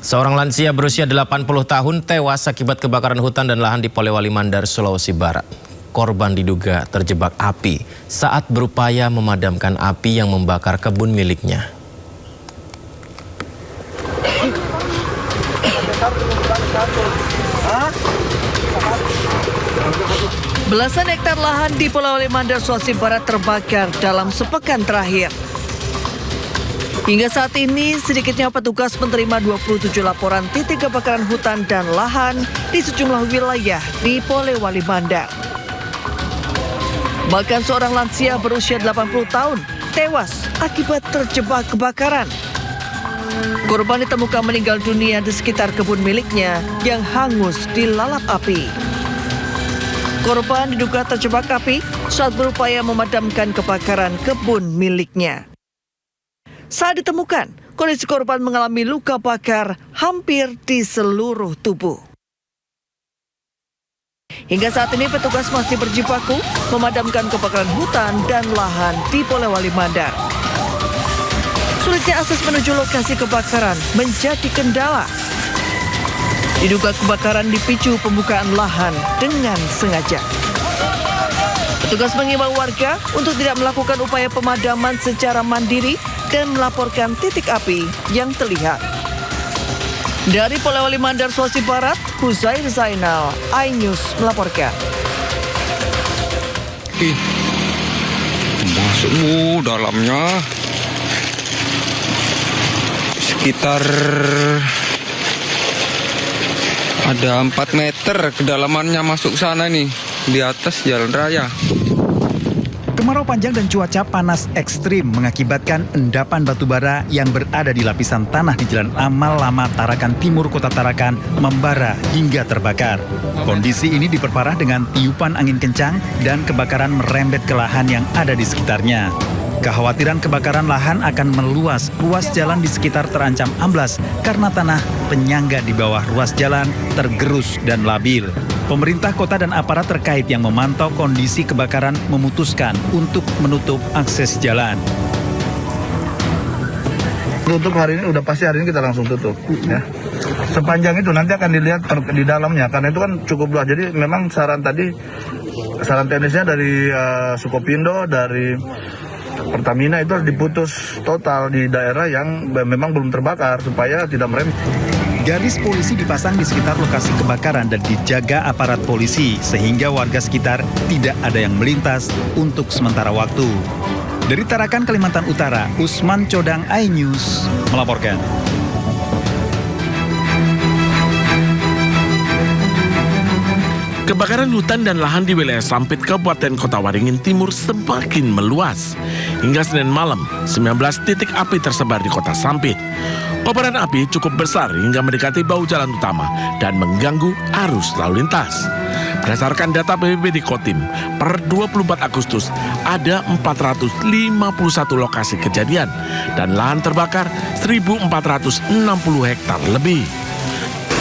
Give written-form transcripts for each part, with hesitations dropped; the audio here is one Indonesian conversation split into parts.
Seorang lansia berusia 80 tahun tewas akibat kebakaran hutan dan lahan di Polewali Mandar, Sulawesi Barat. Korban diduga terjebak api saat berupaya memadamkan api yang membakar kebun miliknya. Belasan hektar lahan di Polewali Mandar, Sulawesi Barat terbakar dalam sepekan terakhir. Hingga saat ini, sedikitnya petugas menerima 27 laporan titik kebakaran hutan dan lahan di sejumlah wilayah di Polewali Mandar. Bahkan seorang lansia berusia 80 tahun tewas akibat terjebak kebakaran. Korban ditemukan meninggal dunia di sekitar kebun miliknya yang hangus dilalap api. Korban diduga terjebak api saat berupaya memadamkan kebakaran kebun miliknya. Saat ditemukan, kondisi korban mengalami luka bakar hampir di seluruh tubuh. Hingga saat ini petugas masih berjibaku memadamkan kebakaran hutan dan lahan di Polewali Mandar. Sulitnya akses menuju lokasi kebakaran menjadi kendala. Diduga kebakaran dipicu pembukaan lahan dengan sengaja. Petugas mengimbau warga untuk tidak melakukan upaya pemadaman secara mandiri dan melaporkan titik api yang terlihat. Dari Polewali Mandar, Sulawesi Barat, Huzair Zainal, iNews melaporkan. Masuk dalamnya sekitar ada 4 meter kedalamannya masuk sana nih, di atas jalan raya. Kemarau panjang dan cuaca panas ekstrim mengakibatkan endapan batubara yang berada di lapisan tanah di Jalan Amal Lama, Tarakan Timur, Kota Tarakan membara hingga terbakar. Kondisi ini diperparah dengan tiupan angin kencang dan kebakaran merembet ke lahan yang ada di sekitarnya. Kekhawatiran kebakaran lahan akan meluas, ruas jalan di sekitar terancam amblas karena tanah penyangga di bawah ruas jalan tergerus dan labil. Pemerintah kota dan aparat terkait yang memantau kondisi kebakaran memutuskan untuk menutup akses jalan. Tutup hari ini, udah pasti hari ini kita langsung tutup. Ya. Sepanjang itu nanti akan dilihat di dalamnya, karena itu kan cukup luas. Jadi memang saran teknisnya dari Sukopindo, dari Pertamina itu harus diputus total di daerah yang memang belum terbakar supaya tidak merembet. Garis polisi dipasang di sekitar lokasi kebakaran dan dijaga aparat polisi sehingga warga sekitar tidak ada yang melintas untuk sementara waktu. Dari Tarakan, Kalimantan Utara, Usman Codang, iNews melaporkan. Kebakaran hutan dan lahan di wilayah Sampit, Kabupaten Kota Waringin Timur semakin meluas. Hingga Senin malam, 19 titik api tersebar di kota Sampit. Kobaran api cukup besar hingga mendekati bahu jalan utama dan mengganggu arus lalu lintas. Berdasarkan data BPBD Kotim, per 24 Agustus ada 451 lokasi kejadian dan lahan terbakar 1.460 hektar lebih.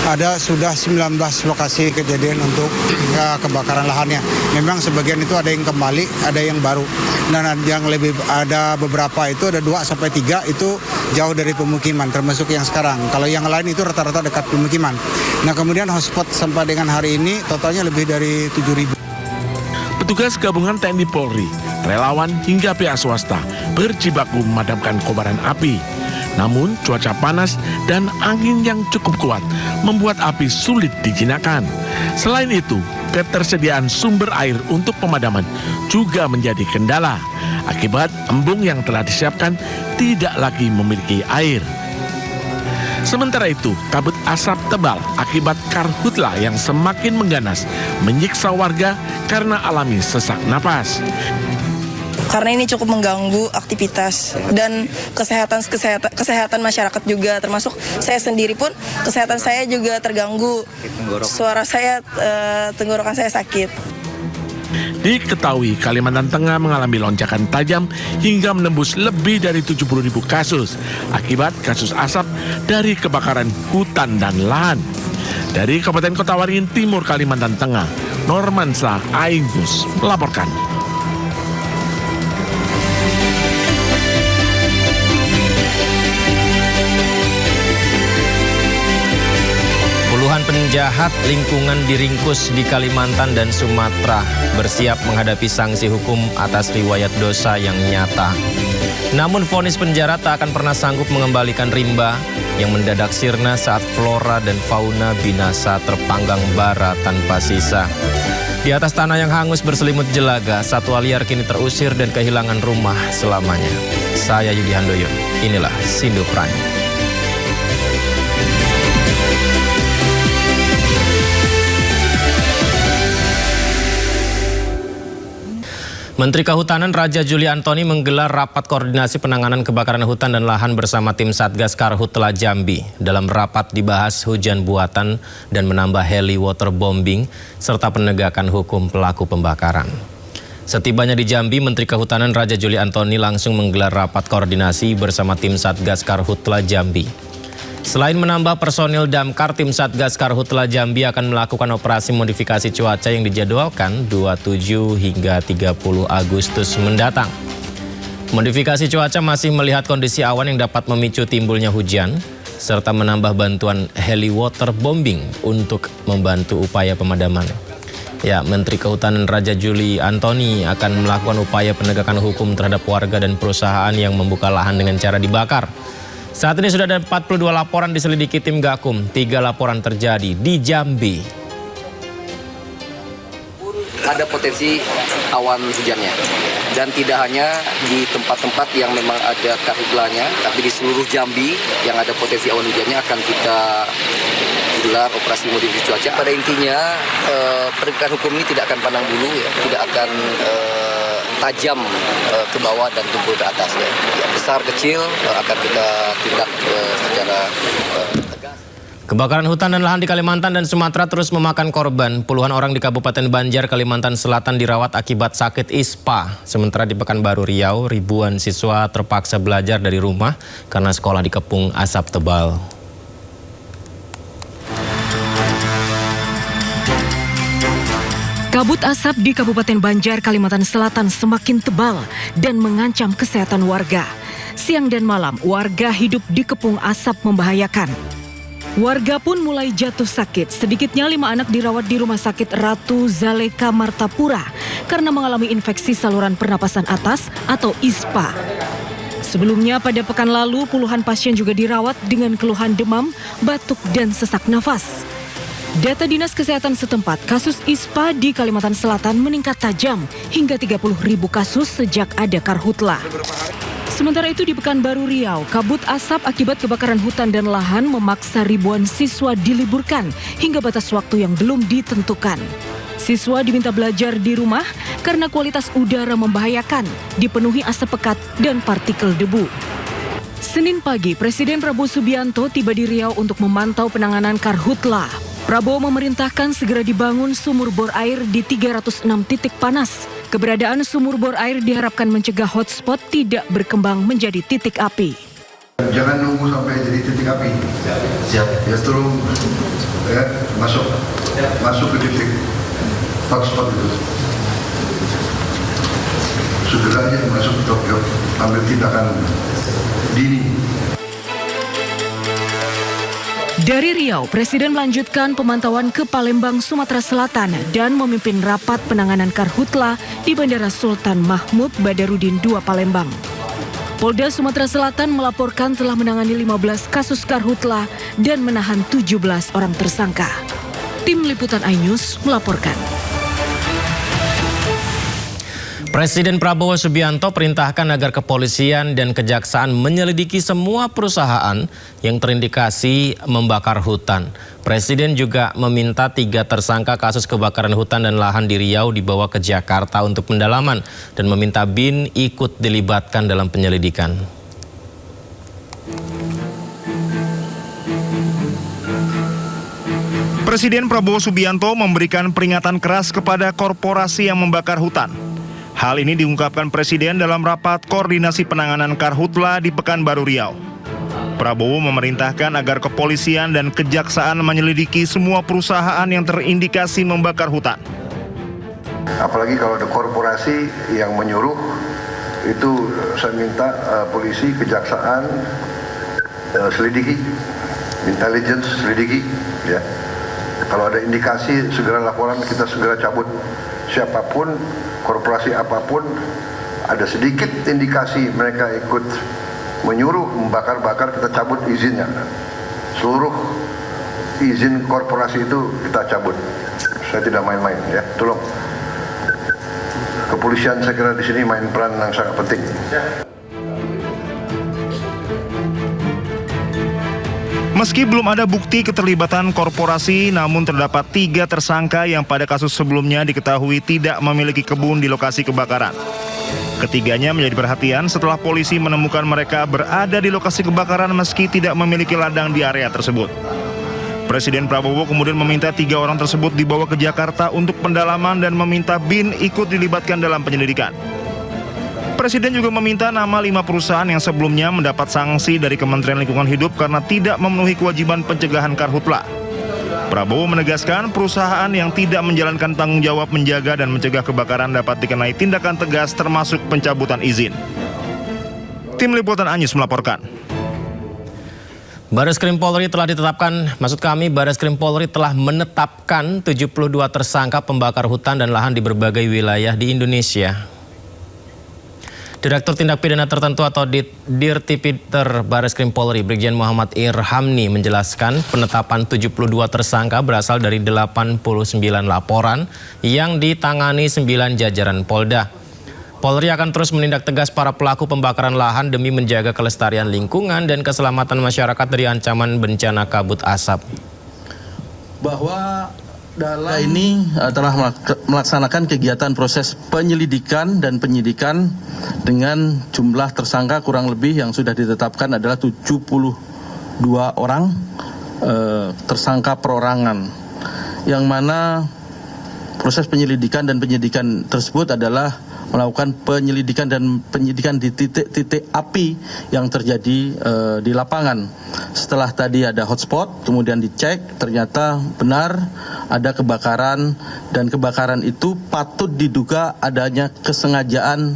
Ada sudah 19 lokasi kejadian untuk kebakaran lahannya. Memang sebagian itu ada yang kembali, ada yang baru. Dan yang lebih ada beberapa itu ada 2-3 itu jauh dari pemukiman, termasuk yang sekarang. Kalau yang lain itu rata-rata dekat pemukiman. Nah, kemudian hotspot sampai dengan hari ini totalnya lebih dari 7.000. Petugas gabungan TNI Polri, relawan hingga pihak swasta berjibaku memadamkan kobaran api. Namun cuaca panas dan angin yang cukup kuat membuat api sulit dijinakan. Selain itu, ketersediaan sumber air untuk pemadaman juga menjadi kendala. Akibat embung yang telah disiapkan tidak lagi memiliki air. Sementara itu, kabut asap tebal akibat karhutla yang semakin mengganas menyiksa warga karena alami sesak napas. Karena ini cukup mengganggu aktivitas dan kesehatan masyarakat juga, termasuk saya sendiri pun kesehatan saya juga terganggu. Suara saya, tenggorokan saya sakit. Diketahui Kalimantan Tengah mengalami lonjakan tajam hingga menembus lebih dari 70.000 kasus akibat kasus asap dari kebakaran hutan dan lahan. Dari Kabupaten Kota Waringin Timur, Kalimantan Tengah, Normansa, iNews melaporkan. penjahat lingkungan diringkus di Kalimantan dan Sumatera, bersiap menghadapi sanksi hukum atas riwayat dosa yang nyata. Namun vonis penjara tak akan pernah sanggup mengembalikan rimba yang mendadak sirna saat flora dan fauna binasa terpanggang bara tanpa sisa. Di atas tanah yang hangus berselimut jelaga, satwa liar kini terusir dan kehilangan rumah selamanya. Saya Yudi Handoyo, inilah Sindo Prime. Menteri Kehutanan Raja Juli Antoni menggelar rapat koordinasi penanganan kebakaran hutan dan lahan bersama tim Satgas Karhutla Jambi. Dalam rapat dibahas hujan buatan dan menambah heli waterbombing serta penegakan hukum pelaku pembakaran. Setibanya di Jambi, Menteri Kehutanan Raja Juli Antoni langsung menggelar rapat koordinasi bersama tim Satgas Karhutla Jambi. Selain menambah personil damkar, tim Satgas Karhutla Jambi akan melakukan operasi modifikasi cuaca yang dijadwalkan 27 hingga 30 Agustus mendatang. Modifikasi cuaca masih melihat kondisi awan yang dapat memicu timbulnya hujan, serta menambah bantuan heli waterbombing untuk membantu upaya pemadaman. Ya, Menteri Kehutanan Raja Juli Antoni akan melakukan upaya penegakan hukum terhadap warga dan perusahaan yang membuka lahan dengan cara dibakar. Saat ini sudah ada 42 laporan diselidiki tim Gakum, 3 laporan terjadi di Jambi. Ada potensi awan hujannya, dan tidak hanya di tempat-tempat yang memang ada karhutlanya, tapi di seluruh Jambi yang ada potensi awan hujannya akan kita gelar operasi modifikasi cuaca. Pada intinya penegakan hukum ini tidak akan pandang bulu, ya, tidak akan tajam ke bawah dan tumpul ke atas, ya. Besar kecil akan kita tindak secara tegas. Kebakaran hutan dan lahan di Kalimantan dan Sumatera terus memakan korban. Puluhan orang di Kabupaten Banjar, Kalimantan Selatan dirawat akibat sakit ispa. Sementara di Pekanbaru Riau, ribuan siswa terpaksa belajar dari rumah karena sekolah dikepung asap tebal. Kabut asap di Kabupaten Banjar, Kalimantan Selatan semakin tebal dan mengancam kesehatan warga. Siang dan malam, warga hidup dikepung asap membahayakan. Warga pun mulai jatuh sakit. Sedikitnya 5 anak dirawat di Rumah Sakit Ratu Zaleka Martapura karena mengalami infeksi saluran pernapasan atas atau ISPA. Sebelumnya pada pekan lalu, puluhan pasien juga dirawat dengan keluhan demam, batuk, dan sesak nafas. Data Dinas Kesehatan setempat, kasus ISPA di Kalimantan Selatan meningkat tajam hingga 30.000 kasus sejak ada karhutla. Sementara itu di Pekanbaru Riau, kabut asap akibat kebakaran hutan dan lahan memaksa ribuan siswa diliburkan hingga batas waktu yang belum ditentukan. Siswa diminta belajar di rumah karena kualitas udara membahayakan, dipenuhi asap pekat dan partikel debu. Senin pagi, Presiden Prabowo Subianto tiba di Riau untuk memantau penanganan karhutla. Prabowo memerintahkan segera dibangun sumur bor air di 306 titik panas. Keberadaan sumur bor air diharapkan mencegah hotspot tidak berkembang menjadi titik api. Jangan nunggu sampai jadi titik api. Siap. Ya tolong masuk ke titik hotspot itu. Segera aja masuk ke Tokyo, ambil tindakan dini. Dari Riau, Presiden melanjutkan pemantauan ke Palembang, Sumatera Selatan dan memimpin rapat penanganan karhutla di Bandara Sultan Mahmud Badarudin II Palembang. Polda Sumatera Selatan melaporkan telah menangani 15 kasus karhutla dan menahan 17 orang tersangka. Tim Liputan iNews melaporkan. Presiden Prabowo Subianto perintahkan agar kepolisian dan kejaksaan menyelidiki semua perusahaan yang terindikasi membakar hutan. Presiden juga meminta 3 tersangka kasus kebakaran hutan dan lahan di Riau dibawa ke Jakarta untuk pendalaman dan meminta BIN ikut dilibatkan dalam penyelidikan. Presiden Prabowo Subianto memberikan peringatan keras kepada korporasi yang membakar hutan. Hal ini diungkapkan Presiden dalam rapat koordinasi penanganan karhutla di Pekanbaru Riau. Prabowo memerintahkan agar kepolisian dan kejaksaan menyelidiki semua perusahaan yang terindikasi membakar hutan. Apalagi kalau ada korporasi yang menyuruh, itu saya minta polisi, kejaksaan selidiki, intelligence selidiki, ya. Kalau ada indikasi segera laporan, kita segera cabut. Siapapun, korporasi apapun, ada sedikit indikasi mereka ikut menyuruh membakar-bakar, kita cabut izinnya. Seluruh izin korporasi itu kita cabut. Saya tidak main-main ya. Tolong. Kepolisian saya kira di sini main peran yang sangat penting. Meski belum ada bukti keterlibatan korporasi, namun terdapat 3 tersangka yang pada kasus sebelumnya diketahui tidak memiliki kebun di lokasi kebakaran. Ketiganya menjadi perhatian setelah polisi menemukan mereka berada di lokasi kebakaran meski tidak memiliki ladang di area tersebut. Presiden Prabowo kemudian meminta 3 orang tersebut dibawa ke Jakarta untuk pendalaman dan meminta BIN ikut dilibatkan dalam penyelidikan. Presiden juga meminta nama 5 perusahaan yang sebelumnya mendapat sanksi dari Kementerian Lingkungan Hidup karena tidak memenuhi kewajiban pencegahan karhutla. Prabowo menegaskan perusahaan yang tidak menjalankan tanggung jawab menjaga dan mencegah kebakaran dapat dikenai tindakan tegas termasuk pencabutan izin. Tim Liputan Anyus melaporkan. Bareskrim Polri telah menetapkan 72 tersangka pembakar hutan dan lahan di berbagai wilayah di Indonesia. Direktur Tindak Pidana Tertentu atau Dirtipidter Bareskrim Polri, Brigjen Muhammad Irhamni menjelaskan penetapan 72 tersangka berasal dari 89 laporan yang ditangani 9 jajaran Polda. Polri akan terus menindak tegas para pelaku pembakaran lahan demi menjaga kelestarian lingkungan dan keselamatan masyarakat dari ancaman bencana kabut asap. Bahwa dalam ini telah melaksanakan kegiatan proses penyelidikan dan penyidikan dengan jumlah tersangka kurang lebih yang sudah ditetapkan adalah 72 orang tersangka perorangan, yang mana proses penyelidikan dan penyidikan tersebut adalah melakukan penyelidikan dan penyidikan di titik-titik api yang terjadi di lapangan. Setelah tadi ada hotspot, kemudian dicek, ternyata benar ada kebakaran, dan kebakaran itu patut diduga adanya kesengajaan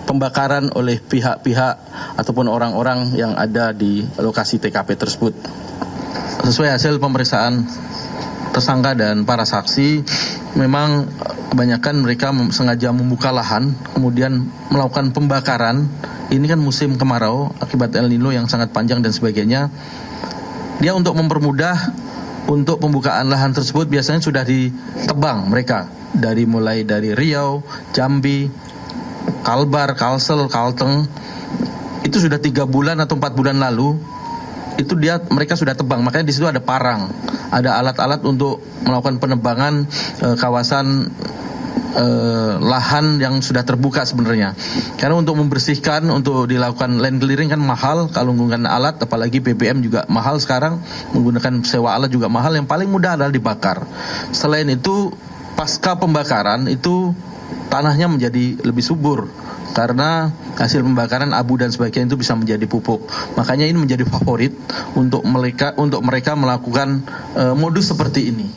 pembakaran oleh pihak-pihak ataupun orang-orang yang ada di lokasi TKP tersebut. Sesuai hasil pemeriksaan tersangka dan para saksi, memang kebanyakan mereka sengaja membuka lahan, kemudian melakukan pembakaran. Ini kan musim kemarau akibat El Nino yang sangat panjang dan sebagainya. Dia untuk mempermudah untuk pembukaan lahan tersebut biasanya sudah ditebang mereka mulai dari Riau, Jambi, Kalbar, Kalsel, Kalteng. Itu sudah 3 bulan atau 4 bulan lalu. Itu mereka sudah tebang, makanya di situ ada parang, ada alat-alat untuk melakukan penebangan kawasan lahan yang sudah terbuka sebenarnya. Karena untuk membersihkan, untuk dilakukan land clearing kan mahal kalau menggunakan alat, apalagi BBM juga mahal sekarang, menggunakan sewa alat juga mahal. Yang paling mudah adalah dibakar. Selain itu, pasca pembakaran itu tanahnya menjadi lebih subur karena hasil pembakaran abu dan sebagainya itu bisa menjadi pupuk. Makanya ini menjadi favorit untuk mereka melakukan modus seperti ini.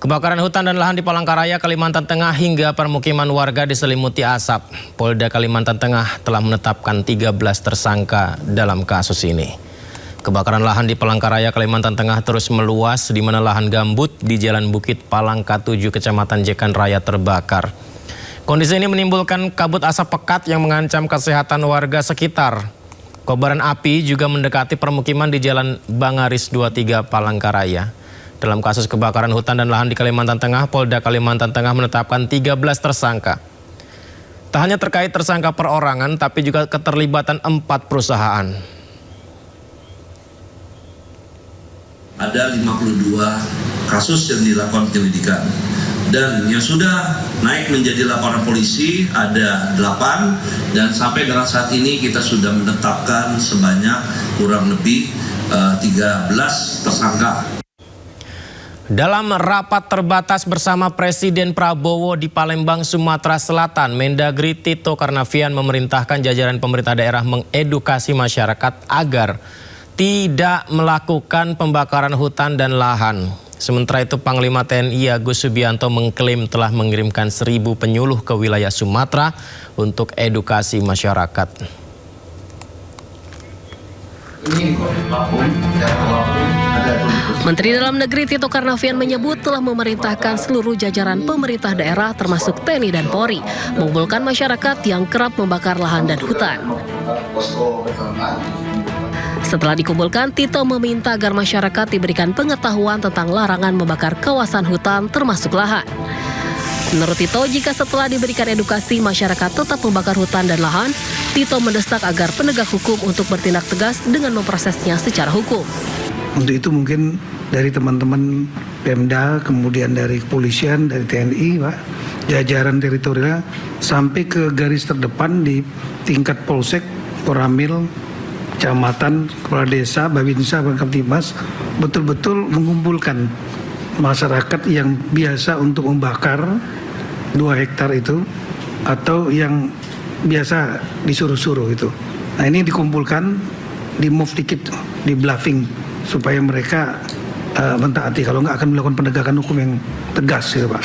Kebakaran hutan dan lahan di Palangkaraya, Kalimantan Tengah hingga permukiman warga diselimuti asap. Polda Kalimantan Tengah telah menetapkan 13 tersangka dalam kasus ini. Kebakaran lahan di Palangkaraya, Kalimantan Tengah terus meluas di mana lahan gambut di Jalan Bukit Palangka 7, Kecamatan Jekan Raya terbakar. Kondisi ini menimbulkan kabut asap pekat yang mengancam kesehatan warga sekitar. Kobaran api juga mendekati permukiman di Jalan Bangaris 23 Palangkaraya. Dalam kasus kebakaran hutan dan lahan di Kalimantan Tengah, Polda Kalimantan Tengah menetapkan 13 tersangka. Tak hanya terkait tersangka perorangan, tapi juga keterlibatan 4 perusahaan. Ada 52 kasus yang dilakukan penyelidikan. Dan yang sudah naik menjadi laporan polisi ada 8, dan sampai dengan saat ini kita sudah menetapkan sebanyak kurang lebih 13 tersangka. Dalam rapat terbatas bersama Presiden Prabowo di Palembang, Sumatera Selatan, Mendagri Tito Karnavian memerintahkan jajaran pemerintah daerah mengedukasi masyarakat agar tidak melakukan pembakaran hutan dan lahan. Sementara itu, Panglima TNI Agus Subianto mengklaim telah mengirimkan 1.000 penyuluh ke wilayah Sumatera untuk edukasi masyarakat. Ini Menteri Dalam Negeri Tito Karnavian menyebut telah memerintahkan seluruh jajaran pemerintah daerah termasuk TNI dan Polri mengumpulkan masyarakat yang kerap membakar lahan dan hutan. Setelah dikumpulkan, Tito meminta agar masyarakat diberikan pengetahuan tentang larangan membakar kawasan hutan termasuk lahan. Menurut Tito, jika setelah diberikan edukasi masyarakat tetap membakar hutan dan lahan, Tito mendesak agar penegak hukum untuk bertindak tegas dengan memprosesnya secara hukum. Untuk itu mungkin dari teman-teman Pemda, kemudian dari kepolisian, dari TNI, Pak, jajaran teritorial sampai ke garis terdepan di tingkat polsek, koramil, kecamatan, kepala desa, babinsa, Kamtibmas, betul-betul mengumpulkan masyarakat yang biasa untuk membakar 2 hektar itu atau yang biasa disuruh-suruh itu. Nah ini dikumpulkan, di move dikit, di bluffing supaya mereka mentaati, kalau nggak akan melakukan penegakan hukum yang tegas gitu Pak.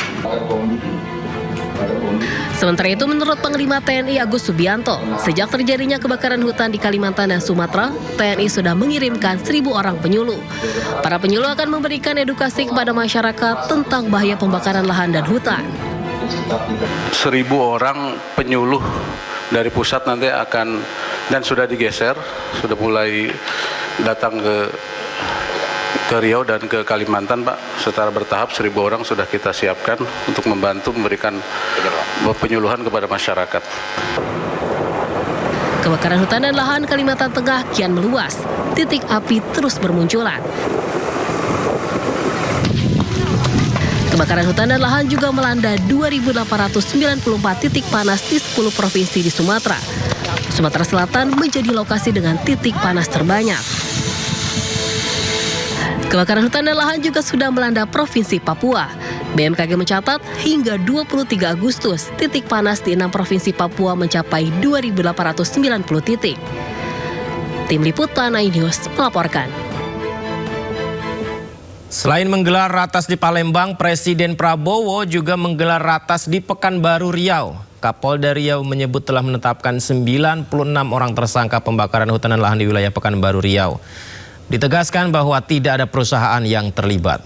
Sementara itu, menurut Panglima TNI Agus Subianto, sejak terjadinya kebakaran hutan di Kalimantan dan Sumatera, TNI sudah mengirimkan 1.000 orang penyuluh. Para penyuluh akan memberikan edukasi kepada masyarakat tentang bahaya pembakaran lahan dan hutan. 1.000 orang penyuluh dari pusat nanti akan, dan sudah digeser, sudah mulai datang ke Riau dan ke Kalimantan, Pak. Secara bertahap 1.000 orang sudah kita siapkan untuk membantu memberikan penyuluhan kepada masyarakat. Kebakaran hutan dan lahan Kalimantan Tengah kian meluas. Titik api terus bermunculan. Kebakaran hutan dan lahan juga melanda 2.894 titik panas di 10 provinsi di Sumatera. Sumatera Selatan menjadi lokasi dengan titik panas terbanyak. Kebakaran hutan dan lahan juga sudah melanda Provinsi Papua. BMKG mencatat hingga 23 Agustus, titik panas di 6 Provinsi Papua mencapai 2.890 titik. Tim Liputan iNews melaporkan. Selain menggelar ratas di Palembang, Presiden Prabowo juga menggelar ratas di Pekanbaru Riau. Kapolda Riau menyebut telah menetapkan 96 orang tersangka pembakaran hutan dan lahan di wilayah Pekanbaru Riau. Ditegaskan bahwa tidak ada perusahaan yang terlibat.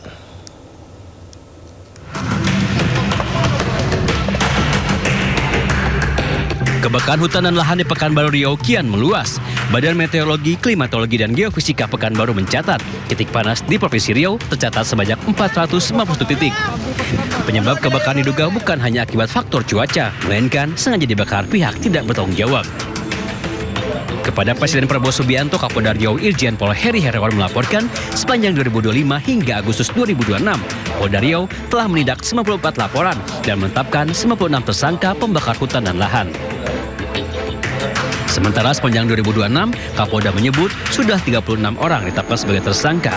Kebakaran hutan dan lahan di Pekanbaru Riau kian meluas. Badan Meteorologi, Klimatologi, dan Geofisika Pekanbaru mencatat titik panas di Provinsi Riau tercatat sebanyak 491 titik. Penyebab kebakaran diduga bukan hanya akibat faktor cuaca, melainkan sengaja dibakar pihak tidak bertanggung jawab. Kepada Presiden Prabowo Subianto, Kapolda Riau Irjen Pol Heri Herawan melaporkan sepanjang 2025 hingga Agustus 2026, Polda Riau telah menindak 94 laporan dan menetapkan 96 tersangka pembakar hutan dan lahan. Sementara sepanjang 2026, Kapolda menyebut sudah 36 orang ditetapkan sebagai tersangka.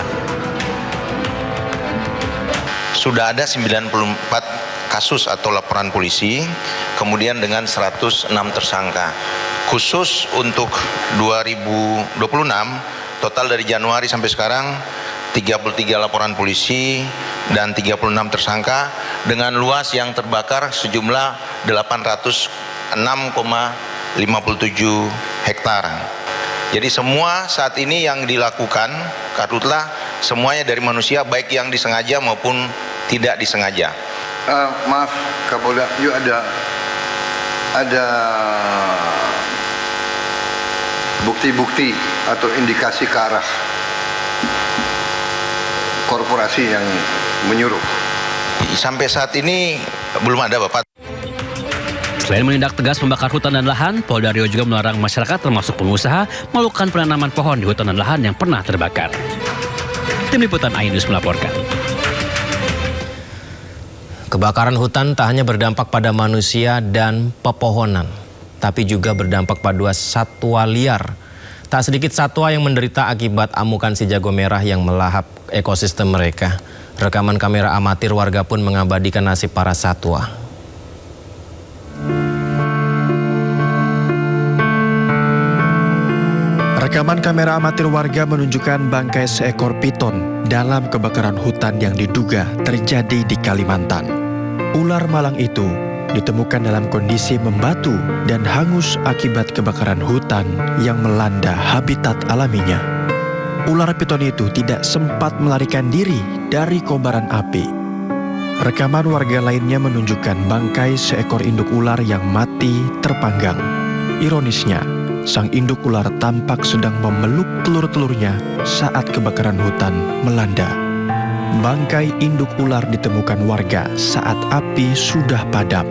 Sudah ada 94 kasus atau laporan polisi, kemudian dengan 106 tersangka. Khusus untuk 2026, total dari Januari sampai sekarang 33 laporan polisi dan 36 tersangka dengan luas yang terbakar sejumlah 806,57 hektar. Jadi semua saat ini yang dilakukan karhutlah semuanya dari manusia, baik yang disengaja maupun tidak disengaja. Maaf Kapolda, yuk ada bukti-bukti atau indikasi ke arah korporasi yang menyuruh? Sampai saat ini belum ada, Bapak. Selain menindak tegas membakar hutan dan lahan, Polda Riau juga melarang masyarakat termasuk pengusaha melakukan penanaman pohon di hutan dan lahan yang pernah terbakar. Tim Liputan iNews melaporkan. Kebakaran hutan tak hanya berdampak pada manusia dan pepohonan, tapi juga berdampak pada satwa liar. Tak sedikit satwa yang menderita akibat amukan si jago merah yang melahap ekosistem mereka. Rekaman kamera amatir warga pun mengabadikan nasib para satwa. Rekaman kamera amatir warga menunjukkan bangkai seekor piton dalam kebakaran hutan yang diduga terjadi di Kalimantan. Ular malang itu ditemukan dalam kondisi membatu dan hangus akibat kebakaran hutan yang melanda habitat alaminya. ular piton itu tidak sempat melarikan diri dari kobaran api. Rekaman warga lainnya menunjukkan bangkai seekor induk ular yang mati terpanggang. Ironisnya, sang induk ular tampak sedang memeluk telur-telurnya saat kebakaran hutan melanda. Bangkai induk ular ditemukan warga saat api sudah padam.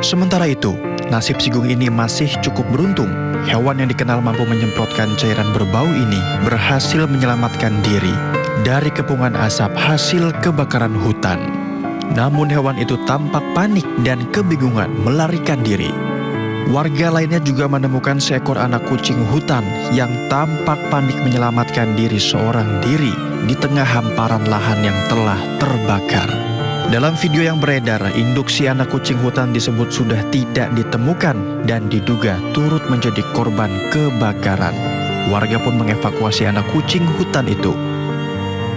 Sementara itu, nasib sigung ini masih cukup beruntung. Hewan yang dikenal mampu menyemprotkan cairan berbau ini berhasil menyelamatkan diri dari kepungan asap hasil kebakaran hutan. Namun hewan itu tampak panik dan kebingungan melarikan diri. Warga lainnya juga menemukan seekor anak kucing hutan yang tampak panik menyelamatkan diri seorang diri di tengah hamparan lahan yang telah terbakar. Dalam video yang beredar, induk si anak kucing hutan disebut sudah tidak ditemukan dan diduga turut menjadi korban kebakaran. Warga pun mengevakuasi anak kucing hutan itu.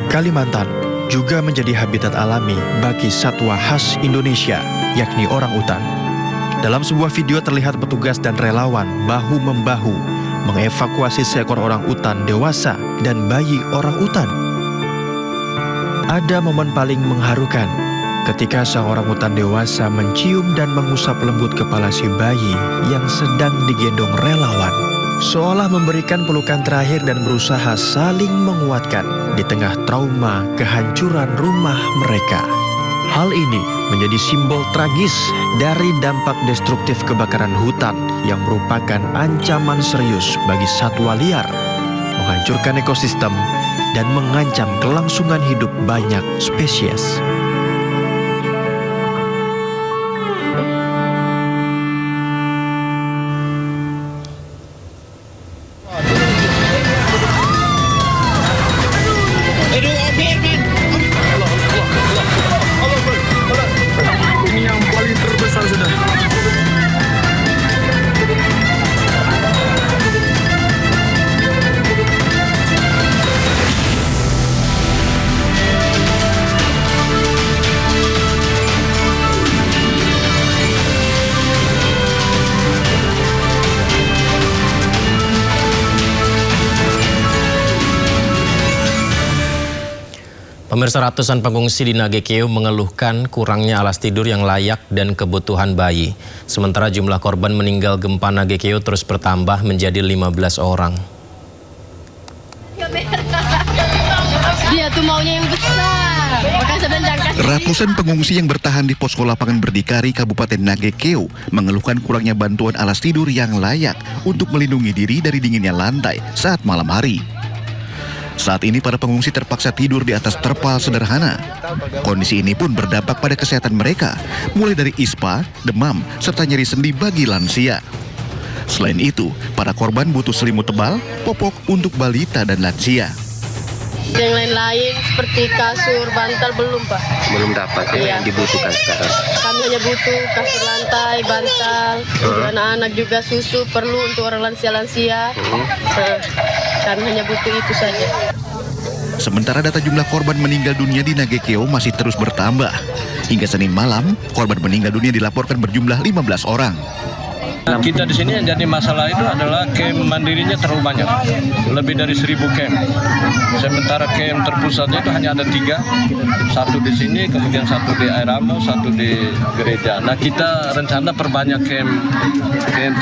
Kalimantan juga menjadi habitat alami bagi satwa khas Indonesia, yakni orangutan. Dalam sebuah video terlihat petugas dan relawan bahu-membahu mengevakuasi seekor orangutan dewasa dan bayi orangutan. Ada momen paling mengharukan ketika sang orangutan dewasa mencium dan mengusap lembut kepala si bayi yang sedang digendong relawan, seolah memberikan pelukan terakhir dan berusaha saling menguatkan di tengah trauma kehancuran rumah mereka. Hal ini menjadi simbol tragis dari dampak destruktif kebakaran hutan yang merupakan ancaman serius bagi satwa liar, menghancurkan ekosistem, dan mengancam kelangsungan hidup banyak spesies. Ini yang paling terbesar sudah. Pemirsa, ratusan pengungsi di Nagekeo mengeluhkan kurangnya alas tidur yang layak dan kebutuhan bayi. Sementara jumlah korban meninggal gempa Nagekeo terus bertambah menjadi 15 orang. Dia tuh maunya yang besar. Ratusan pengungsi yang bertahan di posko lapangan berdikari Kabupaten Nagekeo mengeluhkan kurangnya bantuan alas tidur yang layak untuk melindungi diri dari dinginnya lantai saat malam hari. Saat ini para pengungsi terpaksa tidur di atas terpal sederhana. Kondisi ini pun berdampak pada kesehatan mereka, mulai dari ispa, demam, serta nyeri sendi bagi lansia. Selain itu, para korban butuh selimut tebal, popok untuk balita dan lansia. Yang lain-lain seperti kasur, bantal belum, Pak. Belum dapat ya, yang dibutuhkan sekarang. Kami hanya butuh kasur lantai, bantal, anak-anak juga susu perlu untuk orang lansia-lansia. Kami hanya butuh itu saja. Sementara data jumlah korban meninggal dunia di Nagekeo masih terus bertambah. Hingga Senin malam, korban meninggal dunia dilaporkan berjumlah 15 orang. Kita di sini yang jadi masalah itu adalah camp mandirinya terlalu banyak, lebih dari 1000 camp. Sementara camp terpusatnya itu hanya ada 3, satu di sini, kemudian satu di Airamo, satu di gereja. Nah, kita rencana perbanyak camp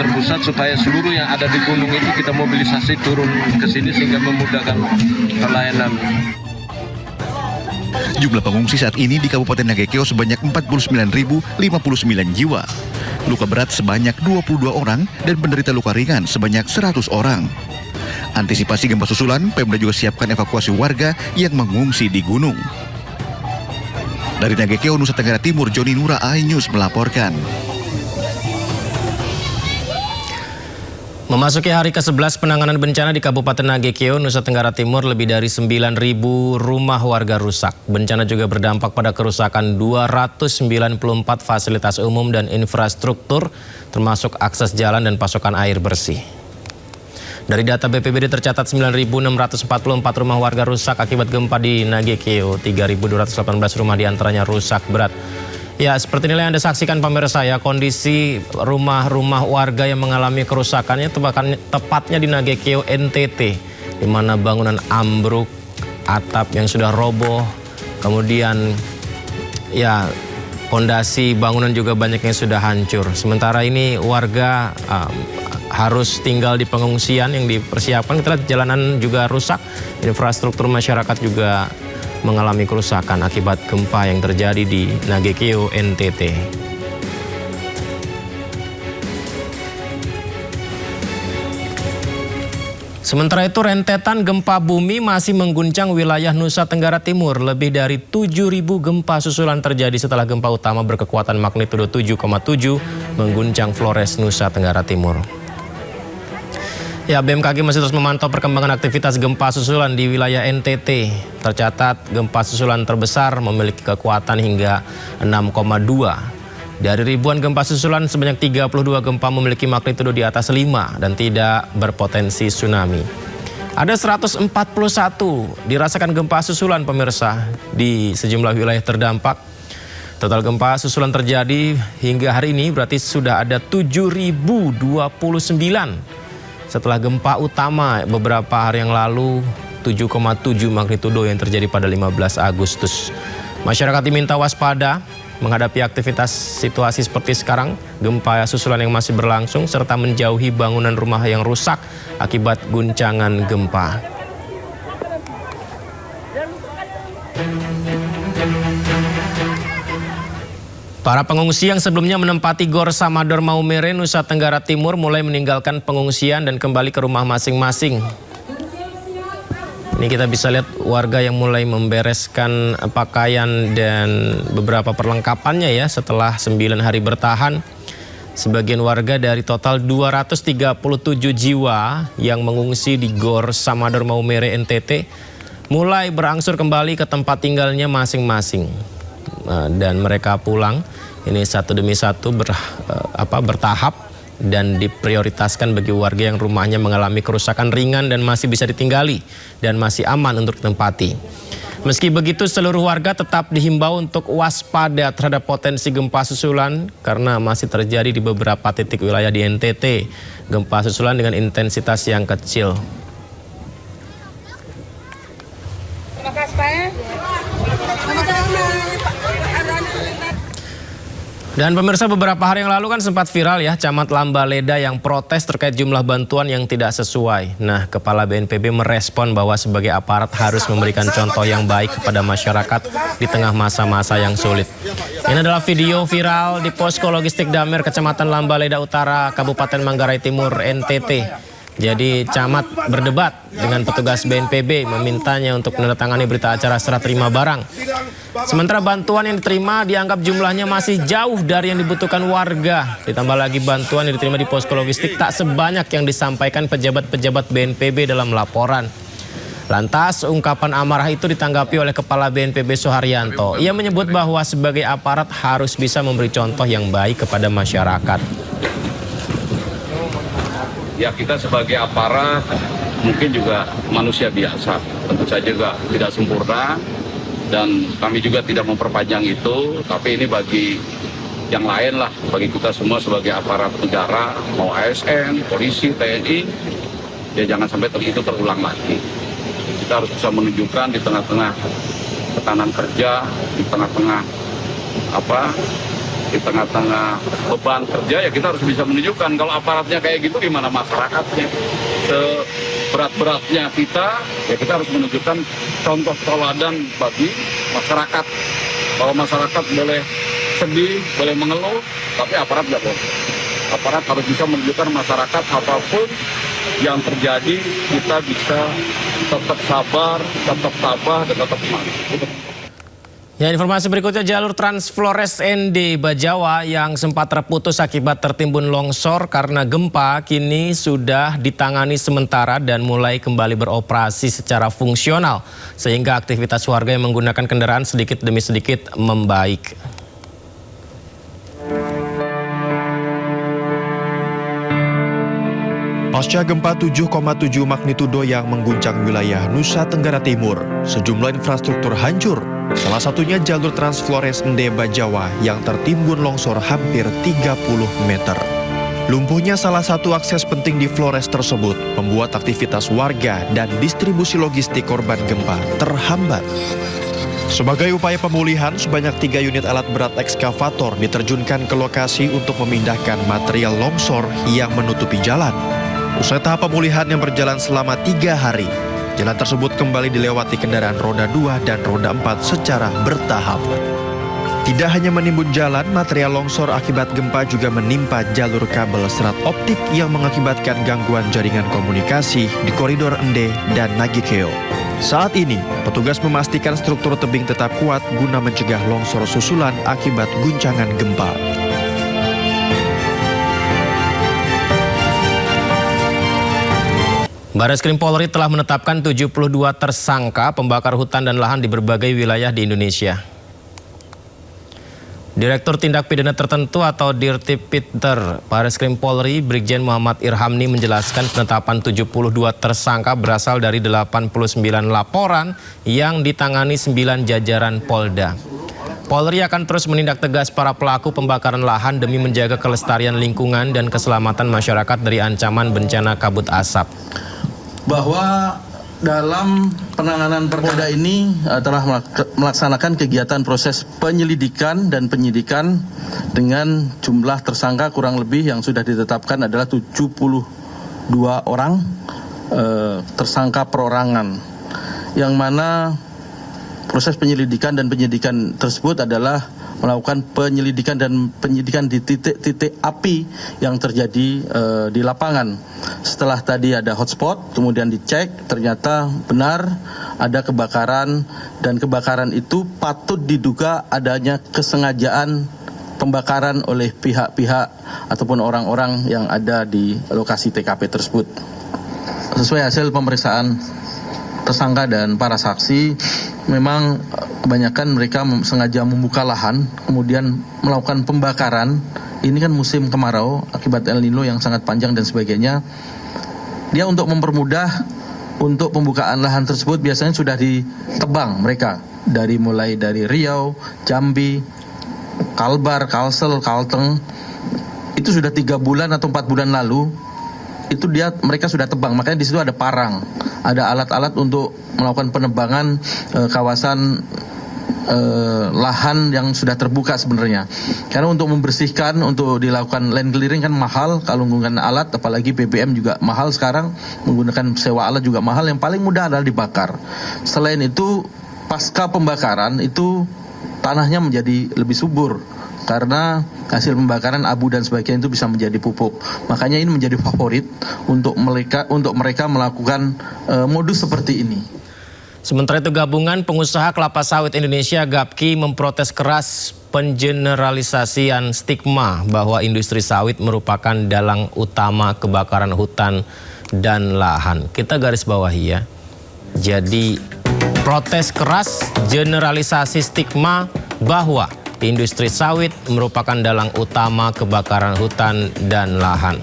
terpusat supaya seluruh yang ada di gunung itu kita mobilisasi turun ke sini sehingga memudahkan pelayanan. Jumlah pengungsi saat ini di Kabupaten Nagekeo sebanyak 49.059 jiwa. Luka berat sebanyak 22 orang dan penderita luka ringan sebanyak 100 orang. Antisipasi gempa susulan, Pemda juga siapkan evakuasi warga yang mengungsi di gunung. Dari Nagekeo, Nusa Tenggara Timur, Joni Nura, iNews melaporkan. Memasuki hari ke-11 penanganan bencana di Kabupaten Nagekeo, Nusa Tenggara Timur, lebih dari 9.000 rumah warga rusak. Bencana juga berdampak pada kerusakan 294 fasilitas umum dan infrastruktur, termasuk akses jalan dan pasokan air bersih. Dari data BPBD tercatat 9.644 rumah warga rusak akibat gempa di Nagekeo. 3.218 rumah diantaranya rusak berat. Ya, seperti inilah yang Anda saksikan pemirsa ya, kondisi rumah-rumah warga yang mengalami kerusakannya tepatnya di Nagekeo, NTT. di mana bangunan ambruk, atap yang sudah roboh, kemudian ya pondasi bangunan juga banyak yang sudah hancur. Sementara ini warga harus tinggal di pengungsian yang dipersiapkan. Kita lihat jalanan juga rusak, infrastruktur masyarakat juga mengalami kerusakan akibat gempa yang terjadi di Nagekeo, NTT. Sementara itu, rentetan gempa bumi masih mengguncang wilayah Nusa Tenggara Timur. Lebih dari 7.000 gempa susulan terjadi setelah gempa utama berkekuatan magnitudo 7,7 mengguncang Flores, Nusa Tenggara Timur. Ya, BMKG masih terus memantau perkembangan aktivitas gempa susulan di wilayah NTT. Tercatat gempa susulan terbesar memiliki kekuatan hingga 6,2. Dari ribuan gempa susulan, sebanyak 32 gempa memiliki magnitudo di atas 5 dan tidak berpotensi tsunami. Ada 141 dirasakan gempa susulan pemirsa di sejumlah wilayah terdampak. Total gempa susulan terjadi hingga hari ini berarti sudah ada 7.029. Setelah gempa utama beberapa hari yang lalu 7,7 magnitudo yang terjadi pada 15 Agustus. Masyarakat diminta waspada menghadapi aktivitas situasi seperti sekarang, gempa susulan yang masih berlangsung, serta menjauhi bangunan rumah yang rusak akibat guncangan gempa. Para pengungsi yang sebelumnya menempati Gor Samador Maumere, Nusa Tenggara Timur mulai meninggalkan pengungsian dan kembali ke rumah masing-masing. Ini kita bisa lihat warga yang mulai membereskan pakaian dan beberapa perlengkapannya ya setelah 9 hari bertahan. Sebagian warga dari total 237 jiwa yang mengungsi di Gor Samador Maumere NTT mulai berangsur kembali ke tempat tinggalnya masing-masing. Dan mereka pulang ini satu demi satu bertahap dan diprioritaskan bagi warga yang rumahnya mengalami kerusakan ringan dan masih bisa ditinggali dan masih aman untuk ditempati. Meski begitu, seluruh warga tetap dihimbau untuk waspada terhadap potensi gempa susulan karena masih terjadi di beberapa titik wilayah di NTT gempa susulan dengan intensitas yang kecil. Dan pemirsa, beberapa hari yang lalu kan sempat viral ya Camat Lambaleda yang protes terkait jumlah bantuan yang tidak sesuai. Nah, Kepala BNPB merespon bahwa sebagai aparat harus memberikan contoh yang baik kepada masyarakat di tengah masa-masa yang sulit. Ini adalah video viral di Posko Logistik Damer, Kecamatan Lambaleda Utara, Kabupaten Manggarai Timur, NTT. Jadi camat berdebat dengan petugas BNPB memintanya untuk menandatangani berita acara serah terima barang. Sementara bantuan yang diterima dianggap jumlahnya masih jauh dari yang dibutuhkan warga. Ditambah lagi bantuan yang diterima di posko logistik tak sebanyak yang disampaikan pejabat-pejabat BNPB dalam laporan. Lantas ungkapan amarah itu ditanggapi oleh Kepala BNPB Soeharyanto. Ia menyebut bahwa sebagai aparat harus bisa memberi contoh yang baik kepada masyarakat. Ya, kita sebagai aparat mungkin juga manusia biasa, tentu saja juga tidak sempurna dan kami juga tidak memperpanjang itu, tapi ini bagi yang lain lah, bagi kita semua sebagai aparat negara, mau ASN, polisi, TNI, ya jangan sampai itu terulang lagi. Kita harus bisa menunjukkan di tengah-tengah tekanan kerja, di tengah-tengah di tengah-tengah beban kerja, ya kita harus bisa menunjukkan kalau aparatnya kayak gitu gimana masyarakatnya. Seberat-beratnya kita, ya kita harus menunjukkan contoh teladan bagi masyarakat. Bahwa masyarakat boleh sedih, boleh mengeluh, tapi aparat nggak boleh. Aparat harus bisa menunjukkan masyarakat apapun yang terjadi, kita bisa tetap sabar, tetap tabah, dan tetap semangat. Ya, informasi berikutnya, jalur Trans Flores ND Bajawa yang sempat terputus akibat tertimbun longsor karena gempa kini sudah ditangani sementara dan mulai kembali beroperasi secara fungsional sehingga aktivitas warga yang menggunakan kendaraan sedikit demi sedikit membaik. Pasca gempa 7,7 magnitudo yang mengguncang wilayah Nusa Tenggara Timur, sejumlah infrastruktur hancur. Salah satunya jalur Trans Flores ND Bajawa yang tertimbun longsor hampir 30 meter. Lumpuhnya salah satu akses penting di Flores tersebut membuat aktivitas warga dan distribusi logistik korban gempa terhambat. Sebagai upaya pemulihan, sebanyak 3 unit alat berat ekskavator diterjunkan ke lokasi untuk memindahkan material longsor yang menutupi jalan. Usai tahap pemulihan yang berjalan selama 3 hari, jalan tersebut kembali dilewati kendaraan roda 2 dan roda 4 secara bertahap. Tidak hanya menimbun jalan, material longsor akibat gempa juga menimpa jalur kabel serat optik yang mengakibatkan gangguan jaringan komunikasi di koridor Ende dan Nagekeo. Saat ini, petugas memastikan struktur tebing tetap kuat guna mencegah longsor susulan akibat guncangan gempa. Bareskrim Polri telah menetapkan 72 tersangka pembakar hutan dan lahan di berbagai wilayah di Indonesia. Direktur Tindak Pidana Tertentu atau Dirtipidter Bareskrim Polri Brigjen Muhammad Irhamni menjelaskan penetapan 72 tersangka berasal dari 89 laporan yang ditangani 9 jajaran Polda. Polri akan terus menindak tegas para pelaku pembakaran lahan demi menjaga kelestarian lingkungan dan keselamatan masyarakat dari ancaman bencana kabut asap. Bahwa dalam penanganan perkara ini telah melaksanakan kegiatan proses penyelidikan dan penyidikan dengan jumlah tersangka kurang lebih yang sudah ditetapkan adalah 72 orang tersangka perorangan, yang mana proses penyelidikan dan penyidikan tersebut adalah melakukan penyelidikan dan penyidikan di titik-titik api yang terjadi di lapangan. Setelah tadi ada hotspot, kemudian dicek, ternyata benar ada kebakaran, dan kebakaran itu patut diduga adanya kesengajaan pembakaran oleh pihak-pihak ataupun orang-orang yang ada di lokasi TKP tersebut. Sesuai hasil pemeriksaan tersangka dan para saksi, memang kebanyakan mereka sengaja membuka lahan, kemudian melakukan pembakaran. Ini kan musim kemarau akibat El Nino yang sangat panjang dan sebagainya. Dia untuk mempermudah untuk pembukaan lahan tersebut biasanya sudah ditebang mereka mulai dari Riau, Jambi, Kalbar, Kalsel, Kalteng. Itu sudah 3 bulan atau 4 bulan lalu. Itu mereka sudah tebang, makanya di situ ada parang, ada alat-alat untuk melakukan penebangan kawasan lahan yang sudah terbuka sebenarnya. Karena untuk membersihkan, untuk dilakukan land clearing kan mahal kalau menggunakan alat, apalagi BBM juga mahal sekarang, menggunakan sewa alat juga mahal. Yang paling mudah adalah dibakar. Selain itu, pasca pembakaran itu tanahnya menjadi lebih subur, karena hasil pembakaran abu dan sebagainya itu bisa menjadi pupuk. Makanya ini menjadi favorit untuk mereka melakukan modus seperti ini. Sementara itu, Gabungan Pengusaha Kelapa Sawit Indonesia (GAPKI) memprotes keras pengeneralisasian stigma bahwa industri sawit merupakan dalang utama kebakaran hutan dan lahan. Kita garis bawahi ya. Jadi protes keras generalisasi stigma bahwa industri sawit merupakan dalang utama kebakaran hutan dan lahan.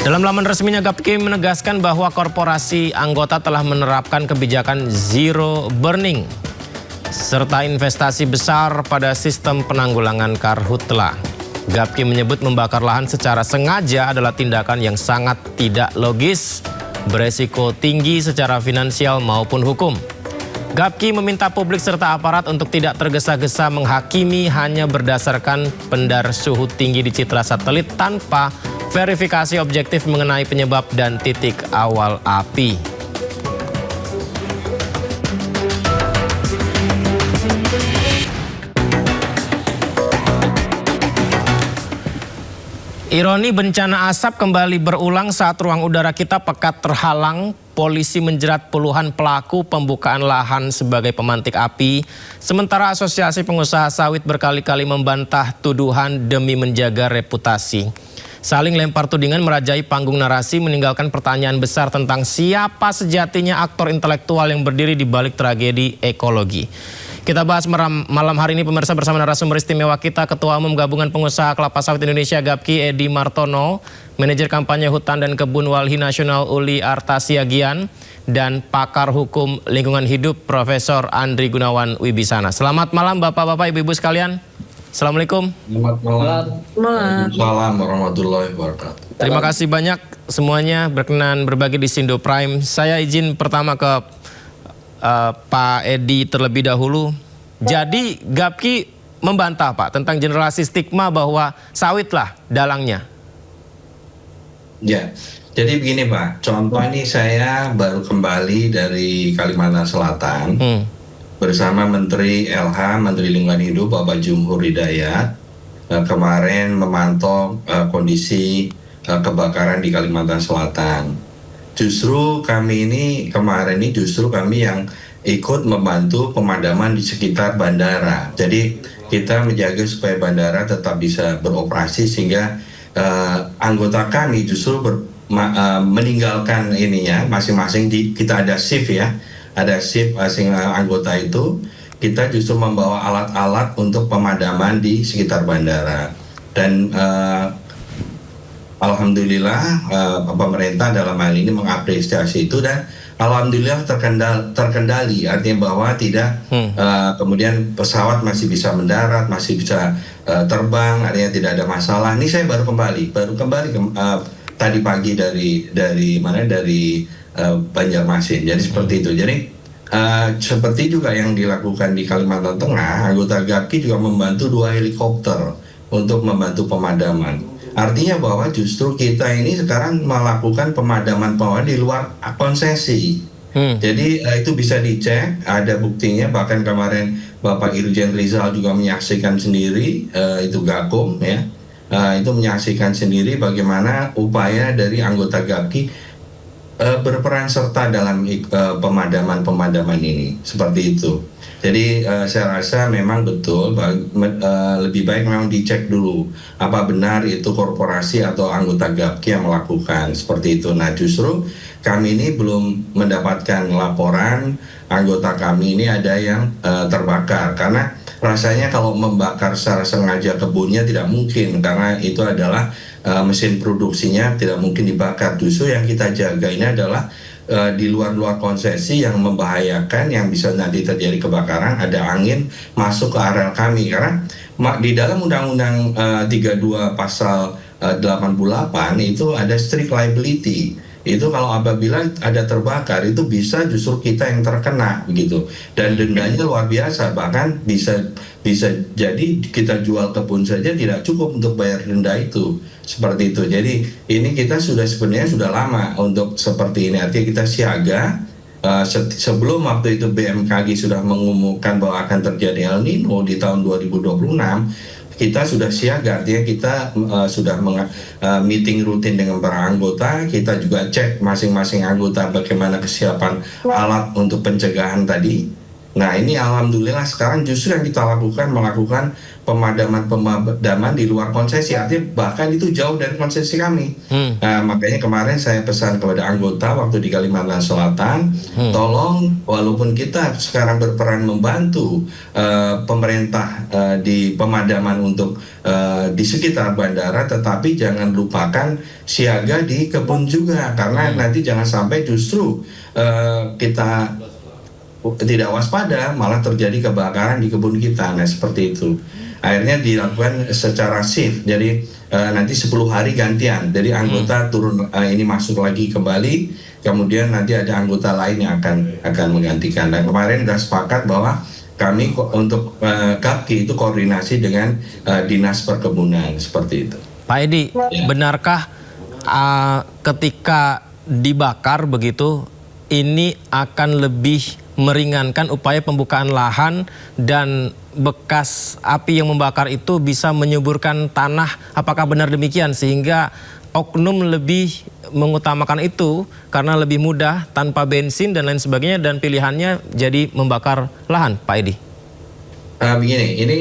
Dalam laman resminya, GAPKI menegaskan bahwa korporasi anggota telah menerapkan kebijakan zero burning serta investasi besar pada sistem penanggulangan karhutla. GAPKI menyebut membakar lahan secara sengaja adalah tindakan yang sangat tidak logis, beresiko tinggi secara finansial maupun hukum. GAPKI meminta publik serta aparat untuk tidak tergesa-gesa menghakimi hanya berdasarkan pendar suhu tinggi di citra satelit tanpa verifikasi objektif mengenai penyebab dan titik awal api. Ironi bencana asap kembali berulang saat ruang udara kita pekat terhalang. Polisi menjerat puluhan pelaku pembukaan lahan sebagai pemantik api. Sementara Asosiasi Pengusaha Sawit berkali-kali membantah tuduhan demi menjaga reputasi. Saling lempar tudingan merajai panggung narasi, meninggalkan pertanyaan besar tentang siapa sejatinya aktor intelektual yang berdiri di balik tragedi ekologi. Kita bahas malam hari ini pemirsa bersama narasumber istimewa kita, Ketua Umum Gabungan Pengusaha Kelapa Sawit Indonesia (GAPKI) Edi Martono, Manajer Kampanye Hutan dan Kebun Walhi Nasional Uli Artasiagian, dan pakar hukum lingkungan hidup Profesor Andri Gunawan Wibisana. Selamat malam Bapak-Bapak, Ibu-Ibu sekalian. Assalamualaikum. Selamat malam. Waalaikumsalam warahmatullahi wabarakatuh. Terima kasih banyak semuanya berkenan berbagi di Sindo Prime. Saya izin pertama ke Pak Edi terlebih dahulu. Jadi Gapki membantah Pak tentang generasi stigma bahwa sawit lah dalangnya. Ya, jadi begini Pak, contoh ini saya baru kembali dari Kalimantan Selatan bersama Menteri LH, Menteri Lingkungan Hidup Bapak Jumhur Hidayat. Kemarin memantau kondisi kebakaran di Kalimantan Selatan. Justru kami ini kemarin ini justru kami yang ikut membantu pemadaman di sekitar bandara. Jadi kita menjaga supaya bandara tetap bisa beroperasi sehingga anggota kami justru meninggalkan ininya masing-masing. Kita ada shift ya, ada shift masing anggota itu. Kita justru membawa alat-alat untuk pemadaman di sekitar bandara. Dan alhamdulillah pemerintah dalam hal ini mengapresiasi itu dan alhamdulillah terkendali, artinya bahwa tidak kemudian pesawat masih bisa mendarat, masih bisa terbang, artinya tidak ada masalah. Ini saya baru kembali tadi pagi dari Banjarmasin. Jadi seperti itu. Jadi seperti juga yang dilakukan di Kalimantan Tengah, anggota Gapki juga membantu 2 helikopter untuk membantu pemadaman. Artinya bahwa justru kita ini sekarang melakukan pemadaman di luar konsesi. Jadi itu bisa dicek, ada buktinya. Bahkan kemarin Bapak Irjen Rizal juga menyaksikan sendiri, itu Gakum ya, itu menyaksikan sendiri bagaimana upaya dari anggota Gapki berperan serta dalam pemadaman ini, seperti itu. Jadi saya rasa memang betul lebih baik memang dicek dulu apa benar itu korporasi atau anggota Gapki yang melakukan seperti itu. Nah justru kami ini belum mendapatkan laporan anggota kami ini ada yang terbakar, karena rasanya kalau membakar secara sengaja kebunnya tidak mungkin, karena itu adalah mesin produksinya tidak mungkin dibakar. Justru yang kita jaga ini adalah di luar konsesi yang membahayakan, yang bisa nanti terjadi kebakaran, ada angin masuk ke areal kami. Karena di dalam Undang-Undang 32 pasal 88 itu ada strict liability. Itu kalau apabila ada terbakar itu bisa justru kita yang terkena begitu, dan dendanya luar biasa, bahkan bisa jadi kita jual kebun saja tidak cukup untuk bayar denda itu, seperti itu. Jadi ini kita sebenarnya sudah lama untuk seperti ini, artinya kita siaga. Sebelum waktu itu BMKG sudah mengumumkan bahwa akan terjadi El Nino di tahun 2026, kita sudah siaga, artinya kita sudah meeting rutin dengan para anggota. Kita juga cek masing-masing anggota bagaimana kesiapan alat untuk pencegahan tadi. Nah ini alhamdulillah sekarang justru yang kita melakukan pemadaman di luar konsesi, artinya bahkan itu jauh dari konsesi kami. Nah, makanya kemarin saya pesan kepada anggota waktu di Kalimantan Selatan, tolong walaupun kita sekarang berperan membantu pemerintah di pemadaman untuk di sekitar bandara, tetapi jangan lupakan siaga di kebun juga, karena nanti jangan sampai justru kita tidak waspada malah terjadi kebakaran di kebun kita. Nah seperti itu. Akhirnya dilakukan secara shift. Jadi nanti 10 hari gantian. Jadi anggota turun ini masuk lagi kembali. Kemudian nanti ada anggota lain yang akan menggantikan. Dan kemarin sudah sepakat bahwa kami untuk Gapki itu koordinasi dengan Dinas Perkebunan, seperti itu. Pak Edi, benarkah ketika dibakar begitu ini akan lebih meringankan upaya pembukaan lahan dan bekas api yang membakar itu bisa menyuburkan tanah? Apakah benar demikian sehingga oknum lebih mengutamakan itu karena lebih mudah tanpa bensin dan lain sebagainya, dan pilihannya jadi membakar lahan, Pak Edi? Begini, ini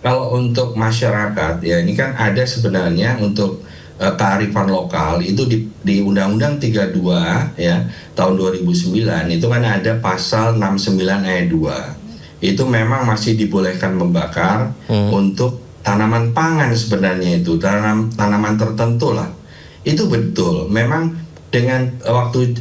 kalau untuk masyarakat ya, ini kan ada sebenarnya untuk kearifan lokal itu di Undang-Undang 32 ya tahun 2009 itu kan ada pasal 69 ayat 2. Itu memang masih dibolehkan membakar untuk tanaman pangan sebenarnya, itu tanaman tertentu lah. Itu betul. Memang dengan waktu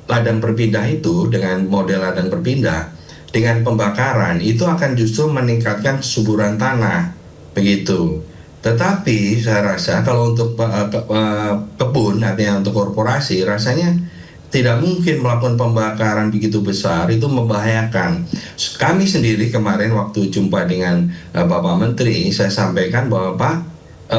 ladang berpindah itu, dengan model ladang berpindah, dengan pembakaran itu akan justru meningkatkan kesuburan tanah, begitu. Tetapi saya rasa kalau untuk kebun, artinya untuk korporasi, rasanya tidak mungkin melakukan pembakaran begitu besar, itu membahayakan. Kami sendiri kemarin waktu jumpa dengan Bapak Menteri, saya sampaikan bahwa Pak,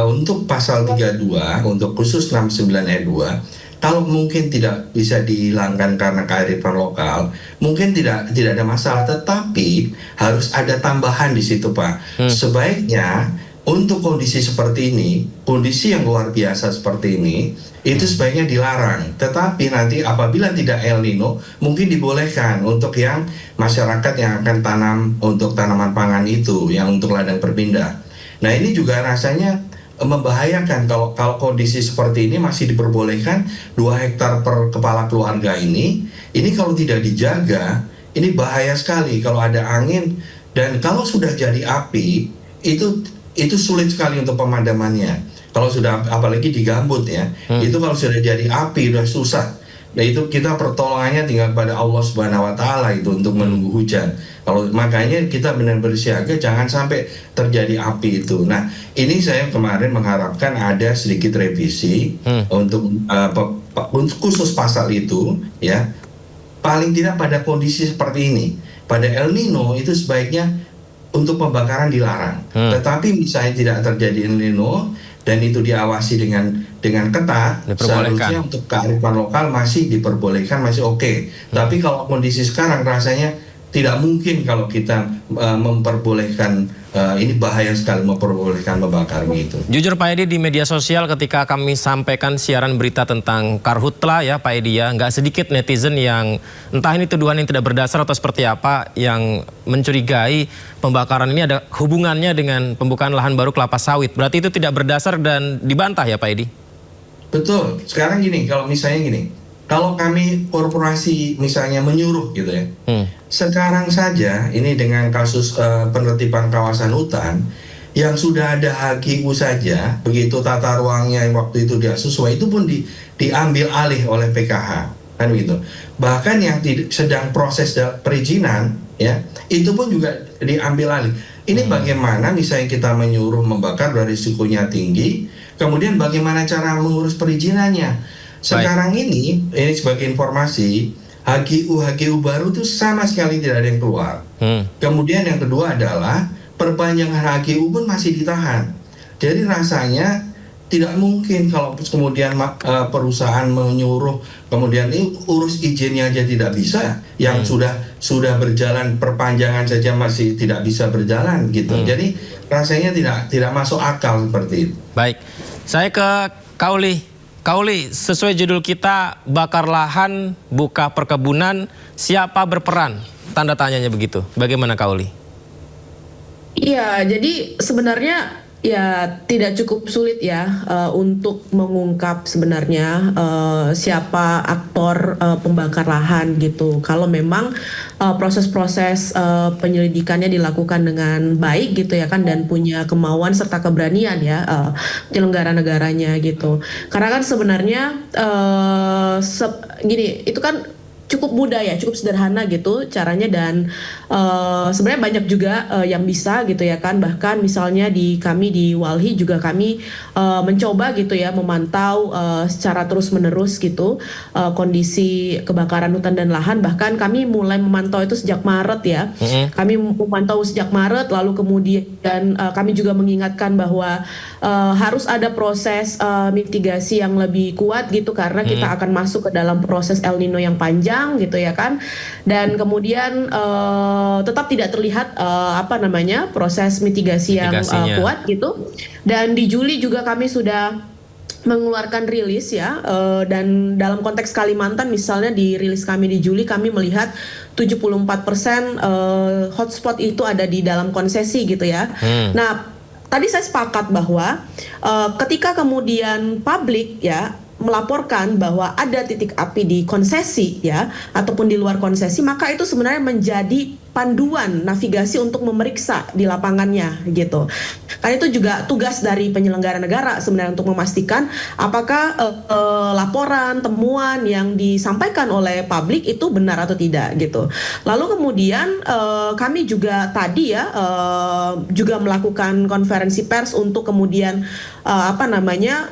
untuk pasal 32, untuk khusus 69 ayat 2, kalau mungkin tidak bisa dihilangkan karena kearifan lokal, mungkin tidak ada masalah, tetapi harus ada tambahan di situ, Pak. Sebaiknya untuk kondisi seperti ini, kondisi yang luar biasa seperti ini, itu sebaiknya dilarang. Tetapi nanti apabila tidak El Nino, mungkin dibolehkan untuk yang masyarakat yang akan tanam untuk tanaman pangan itu, yang untuk ladang berpindah. Nah ini juga rasanya membahayakan kalau kondisi seperti ini masih diperbolehkan 2 hektar per kepala keluarga ini kalau tidak dijaga, ini bahaya sekali kalau ada angin, dan kalau sudah jadi api itu sulit sekali untuk pemadamannya. Kalau sudah, apalagi di gambut ya, itu kalau sudah jadi api udah susah. Nah itu kita pertolongannya tinggal pada Allah Subhanahu Wa Taala itu untuk menunggu hujan. Kalau makanya kita benar bersiaga jangan sampai terjadi api itu. Nah ini saya kemarin mengharapkan ada sedikit revisi untuk khusus pasal itu ya. Paling tidak pada kondisi seperti ini, pada El Nino itu sebaiknya untuk pembakaran dilarang. Tetapi misalnya tidak terjadi El Nino dan itu diawasi dengan ketat, seharusnya untuk kearifan lokal masih diperbolehkan, masih oke. Tapi kalau kondisi sekarang rasanya tidak mungkin kalau kita memperbolehkan, ini bahaya sekali memperbolehkan membakar gitu. Jujur Pak Edi, di media sosial ketika kami sampaikan siaran berita tentang Karhutla ya Pak Edi ya, nggak sedikit netizen yang entah ini tuduhan yang tidak berdasar atau seperti apa, yang mencurigai pembakaran ini ada hubungannya dengan pembukaan lahan baru kelapa sawit. Berarti itu tidak berdasar dan dibantah ya Pak Edi? Betul. Sekarang gini, kalau misalnya gini, kalau kami korporasi misalnya menyuruh gitu ya, sekarang saja ini dengan kasus penertiban kawasan hutan yang sudah ada HGU saja, begitu tata ruangnya yang waktu itu tidak sesuai, itu pun diambil alih oleh PKH, kan begitu. Bahkan yang sedang proses perizinan ya, itu pun juga diambil alih. Ini bagaimana misalnya kita menyuruh membakar dari risikonya tinggi, kemudian bagaimana cara mengurus perizinannya. Sekarang ini sebagai informasi, HGU baru itu sama sekali tidak ada yang keluar. Kemudian yang kedua adalah perpanjangan HGU pun masih ditahan. Jadi rasanya tidak mungkin kalau kemudian perusahaan menyuruh, kemudian ini urus izinnya aja tidak bisa, yang sudah berjalan perpanjangan saja masih tidak bisa berjalan gitu. Jadi rasanya tidak masuk akal seperti itu. Baik, saya ke Kauli, sesuai judul kita, bakar lahan, buka perkebunan, siapa berperan? Tanda tanyanya begitu. Bagaimana Kauli? Iya, jadi sebenarnya ya tidak cukup sulit ya untuk mengungkap sebenarnya siapa aktor pembakar lahan gitu. Kalau memang proses-proses penyelidikannya dilakukan dengan baik gitu ya kan, dan punya kemauan serta keberanian ya penyelenggara negaranya gitu. Karena kan sebenarnya gini, itu kan cukup mudah ya, cukup sederhana gitu caranya, dan sebenarnya banyak juga yang bisa gitu ya kan. Bahkan misalnya kami di Walhi juga kami mencoba gitu ya memantau secara terus-menerus gitu kondisi kebakaran hutan dan lahan. Bahkan kami mulai memantau itu sejak Maret ya. Kami memantau sejak Maret, lalu kemudian kami juga mengingatkan bahwa harus ada proses mitigasi yang lebih kuat gitu, karena kita akan masuk ke dalam proses El Nino yang panjang gitu ya kan, dan kemudian tetap tidak terlihat proses mitigasi yang kuat gitu. Dan di Juli juga kami sudah mengeluarkan rilis ya, dan dalam konteks Kalimantan misalnya di rilis kami di Juli kami melihat 74% hotspot itu ada di dalam konsesi gitu ya. Nah, tadi saya sepakat bahwa ketika kemudian publik ya melaporkan bahwa ada titik api di konsesi ya ataupun di luar konsesi, maka itu sebenarnya menjadi panduan navigasi untuk memeriksa di lapangannya gitu. Karena itu juga tugas dari penyelenggara negara sebenarnya untuk memastikan apakah laporan, temuan yang disampaikan oleh publik itu benar atau tidak gitu. Lalu kemudian kami juga tadi ya juga melakukan konferensi pers untuk kemudian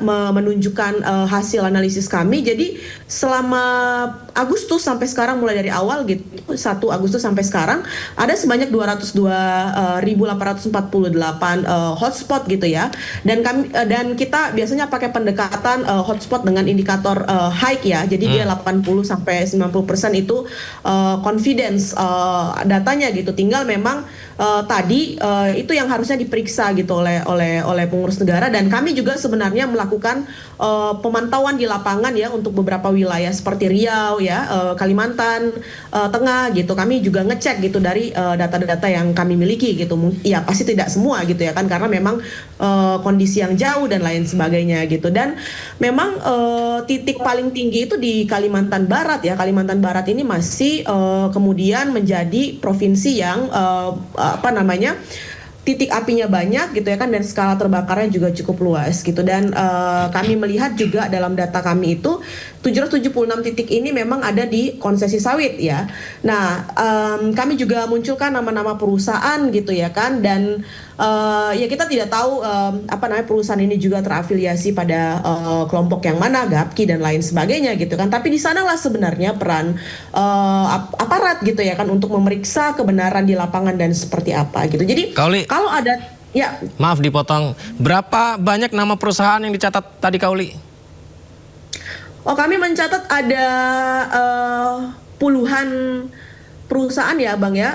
menunjukkan hasil analisis kami. Jadi selama Agustus sampai sekarang, mulai dari awal gitu 1 Agustus sampai sekarang ada sebanyak 202.848 hotspot gitu ya. Dan kita biasanya pakai pendekatan hotspot dengan indikator high ya. Jadi dia 80 sampai 90% itu confidence datanya gitu. Tinggal memang itu yang harusnya diperiksa gitu oleh pengurus negara, dan kami juga sebenarnya melakukan pemantauan di lapangan ya untuk beberapa wilayah seperti Riau ya, Kalimantan Tengah gitu. Kami juga ngecek gitu dari data-data yang kami miliki gitu. Ya pasti tidak semua gitu ya kan, karena memang kondisi yang jauh dan lain sebagainya gitu. Dan memang titik paling tinggi itu di Kalimantan Barat ya. Kalimantan Barat ini masih kemudian menjadi provinsi yang titik apinya banyak gitu ya kan, dan skala terbakarnya juga cukup luas gitu. Dan kami melihat juga dalam data kami itu 776 titik ini memang ada di konsesi sawit ya. Nah, kami juga munculkan nama-nama perusahaan gitu ya kan, dan ya kita tidak tahu perusahaan ini juga terafiliasi pada kelompok yang mana, GAPKI dan lain sebagainya gitu kan. Tapi di sanalah sebenarnya peran aparat gitu ya kan untuk memeriksa kebenaran di lapangan dan seperti apa gitu. Jadi kalau ada ya, maaf dipotong, berapa banyak nama perusahaan yang dicatat tadi Kauli? Oh, kami mencatat ada puluhan perusahaan ya Bang ya.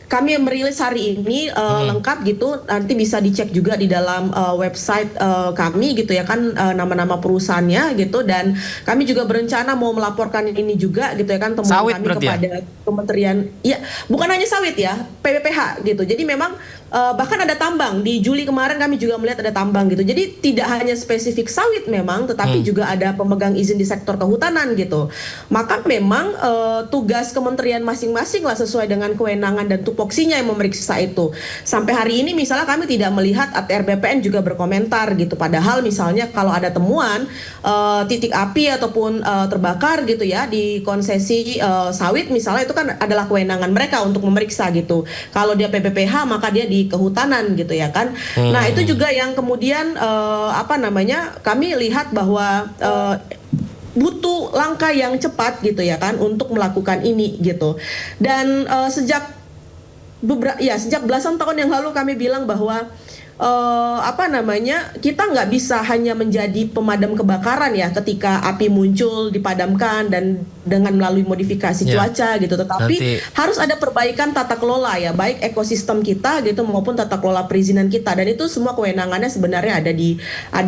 Kami merilis hari ini lengkap gitu, nanti bisa dicek juga di dalam website kami gitu ya kan, nama-nama perusahaannya gitu. Dan kami juga berencana mau melaporkan ini juga gitu ya kan, temuan kami kepada kementerian, ya bukan hanya sawit ya, PPPH gitu. Jadi memang bahkan ada tambang, di Juli kemarin kami juga melihat ada tambang gitu. Jadi tidak hanya spesifik sawit memang, tetapi juga ada pemegang izin di sektor kehutanan gitu. Maka memang tugas kementerian masing-masing lah sesuai dengan kewenangan dan tupoksinya yang memeriksa itu. Sampai hari ini misalnya kami tidak melihat ATR BPN juga berkomentar gitu. Padahal misalnya kalau ada temuan titik api ataupun terbakar gitu ya di konsesi sawit misalnya, itu kan adalah kewenangan mereka untuk memeriksa gitu. Kalau dia PPPH maka dia di kehutanan gitu ya kan. Nah, itu juga yang kemudian kami lihat bahwa butuh langkah yang cepat gitu ya kan untuk melakukan ini gitu. Dan sejak belasan tahun yang lalu kami bilang bahwa kita nggak bisa hanya menjadi pemadam kebakaran ya ketika api muncul dipadamkan dan dengan melalui modifikasi cuaca gitu, tetapi harus ada perbaikan tata kelola ya, baik ekosistem kita gitu maupun tata kelola perizinan kita, dan itu semua kewenangannya sebenarnya ada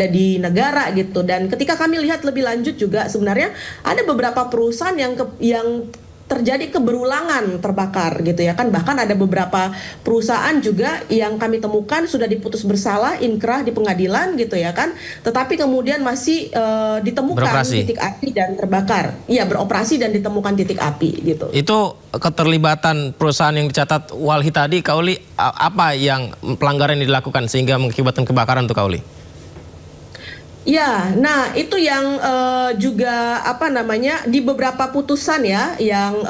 di negara gitu. Dan ketika kami lihat lebih lanjut juga sebenarnya ada beberapa perusahaan yang terjadi keberulangan terbakar gitu ya kan. Bahkan ada beberapa perusahaan juga yang kami temukan sudah diputus bersalah inkrah di pengadilan gitu ya kan, tetapi kemudian masih ditemukan titik api dan terbakar. Iya, beroperasi dan ditemukan titik api gitu. Itu keterlibatan perusahaan yang dicatat Walhi tadi, Kauli, apa yang pelanggaran yang dilakukan sehingga mengakibatkan kebakaran untuk Kauli? Ya, nah itu yang juga di beberapa putusan ya yang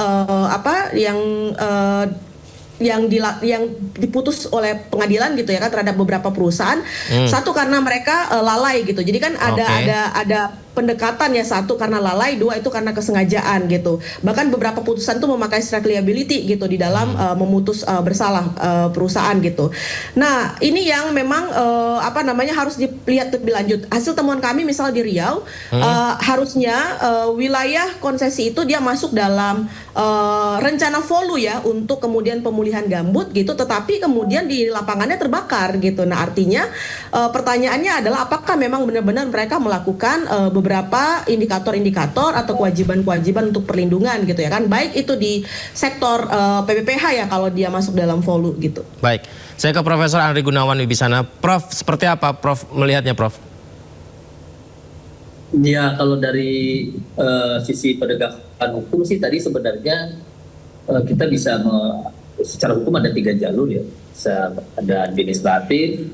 diputus oleh pengadilan gitu ya kan terhadap beberapa perusahaan. Satu karena mereka lalai gitu. Jadi kan ada pendekatan ya, satu karena lalai, dua itu karena kesengajaan gitu. Bahkan beberapa putusan tuh memakai strict liability gitu di dalam memutus bersalah perusahaan gitu. Nah, ini yang memang harus dilihat lebih lanjut. Hasil temuan kami misal di Riau, harusnya wilayah konsesi itu dia masuk dalam rencana Volu ya untuk kemudian pemulihan gambut gitu, tetapi kemudian di lapangannya terbakar gitu. Nah, artinya pertanyaannya adalah apakah memang benar-benar mereka melakukan beberapa indikator-indikator atau kewajiban-kewajiban untuk perlindungan gitu ya kan, baik itu di sektor PPPH ya kalau dia masuk dalam Volu gitu. Baik, saya ke Profesor Andri Gunawan Wibisana. Prof, seperti apa Prof melihatnya Prof? Ya, kalau dari sisi penegakan hukum sih tadi sebenarnya kita bisa secara hukum ada 3 jalur ya, ada administratif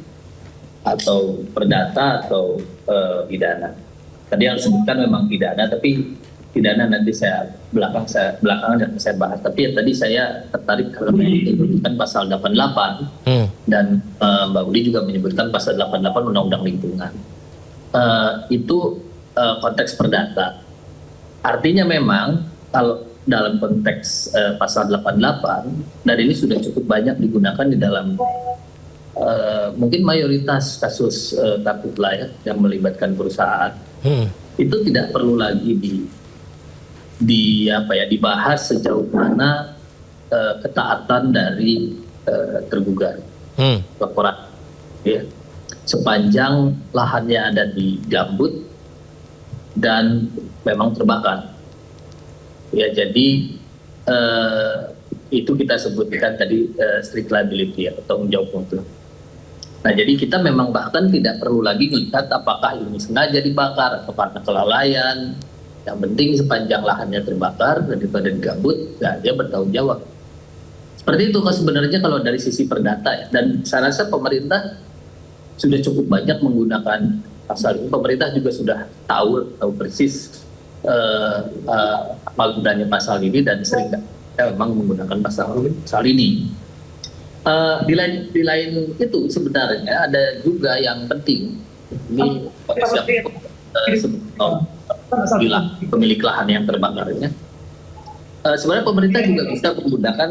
atau perdata atau pidana. Tadi yang disebutkan memang pidana, tapi pidana nanti belakangan dan saya bahas. Tapi tadi saya tertarik karena menyebutkan pasal 88 dan Mbak Uli juga menyebutkan pasal 88 Undang-Undang Lingkungan. Itu konteks perdata. Artinya memang kalau dalam konteks pasal 88 dan ini sudah cukup banyak digunakan di dalam mungkin mayoritas kasus karhutla ya, yang melibatkan perusahaan. Itu tidak perlu lagi dibahas sejauh mana ketaatan dari tergugat laporan ya, sepanjang lahannya ada di gambut dan memang terbakar ya. Jadi itu kita sebutkan tadi strict liability ya, atau tanggung jawab mutlak. Nah, jadi kita memang bahkan tidak perlu lagi melihat apakah ini sengaja dibakar atau karena kelalaian. Yang penting sepanjang lahannya terbakar daripada digambut, ya dia bertanggung jawab. Seperti itu kan sebenarnya kalau dari sisi perdata ya. Dan saya rasa pemerintah sudah cukup banyak menggunakan pasal ini. Pemerintah juga sudah tahu persis apa gunanya pasal ini dan sering memang menggunakan pasal ini. Di lain itu sebenarnya ada juga yang penting. Ini bilang pemilik lahan yang terbakarnya. Sebenarnya pemerintah juga bisa menggunakan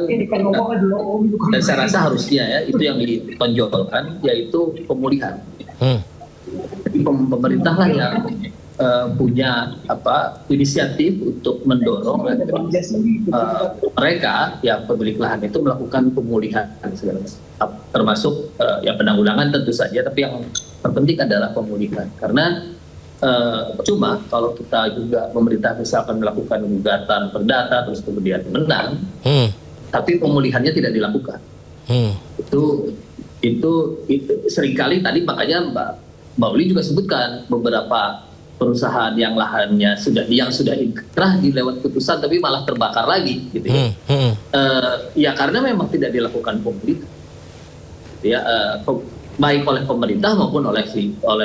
dan saya rasa harusnya ya itu yang ditonjolkan yaitu pemulihan. Jadi pemerintah lah yang punya inisiatif untuk mendorong mereka yang pemilik lahan itu melakukan pemulihan segala macam, termasuk ya penanggulangan tentu saja, tapi yang terpenting adalah pemulihan karena cuma kalau kita juga pemerintah misalkan melakukan gugatan perdata terus kemudian menang, tapi pemulihannya tidak dilakukan, itu seringkali tadi makanya Mbak Uli juga sebutkan beberapa perusahaan yang lahannya sudah inkrah di lewat putusan tapi malah terbakar lagi gitu ya. Ya karena memang tidak dilakukan pemulihan ya, baik oleh pemerintah maupun oleh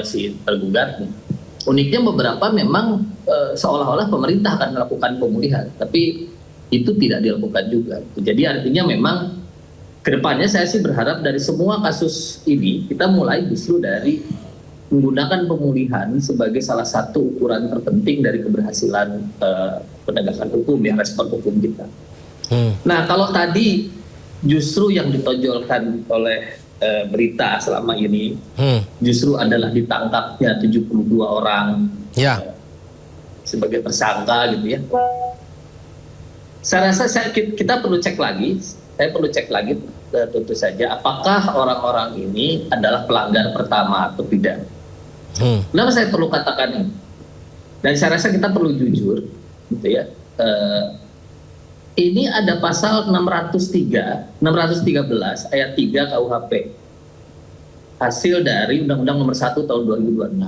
si tergugatnya. Uniknya beberapa memang seolah-olah pemerintah akan melakukan pemulihan, tapi itu tidak dilakukan juga. Jadi artinya memang kedepannya saya sih berharap dari semua kasus ini kita mulai justru dari menggunakan pemulihan sebagai salah satu ukuran terpenting dari keberhasilan penegakan hukum ya, respon hukum kita. Nah kalau tadi justru yang ditonjolkan oleh berita selama ini justru adalah ditangkapnya 72 orang sebagai tersangka gitu ya. Saya rasa kita perlu cek lagi. Saya perlu cek lagi tentu saja apakah orang-orang ini adalah pelanggar pertama atau tidak. Kenapa saya perlu katakan ini? Dan saya rasa kita perlu jujur, gitu ya. Ini ada pasal 613 ayat 3 KUHP. Hasil dari Undang-Undang Nomor 1 Tahun 2026.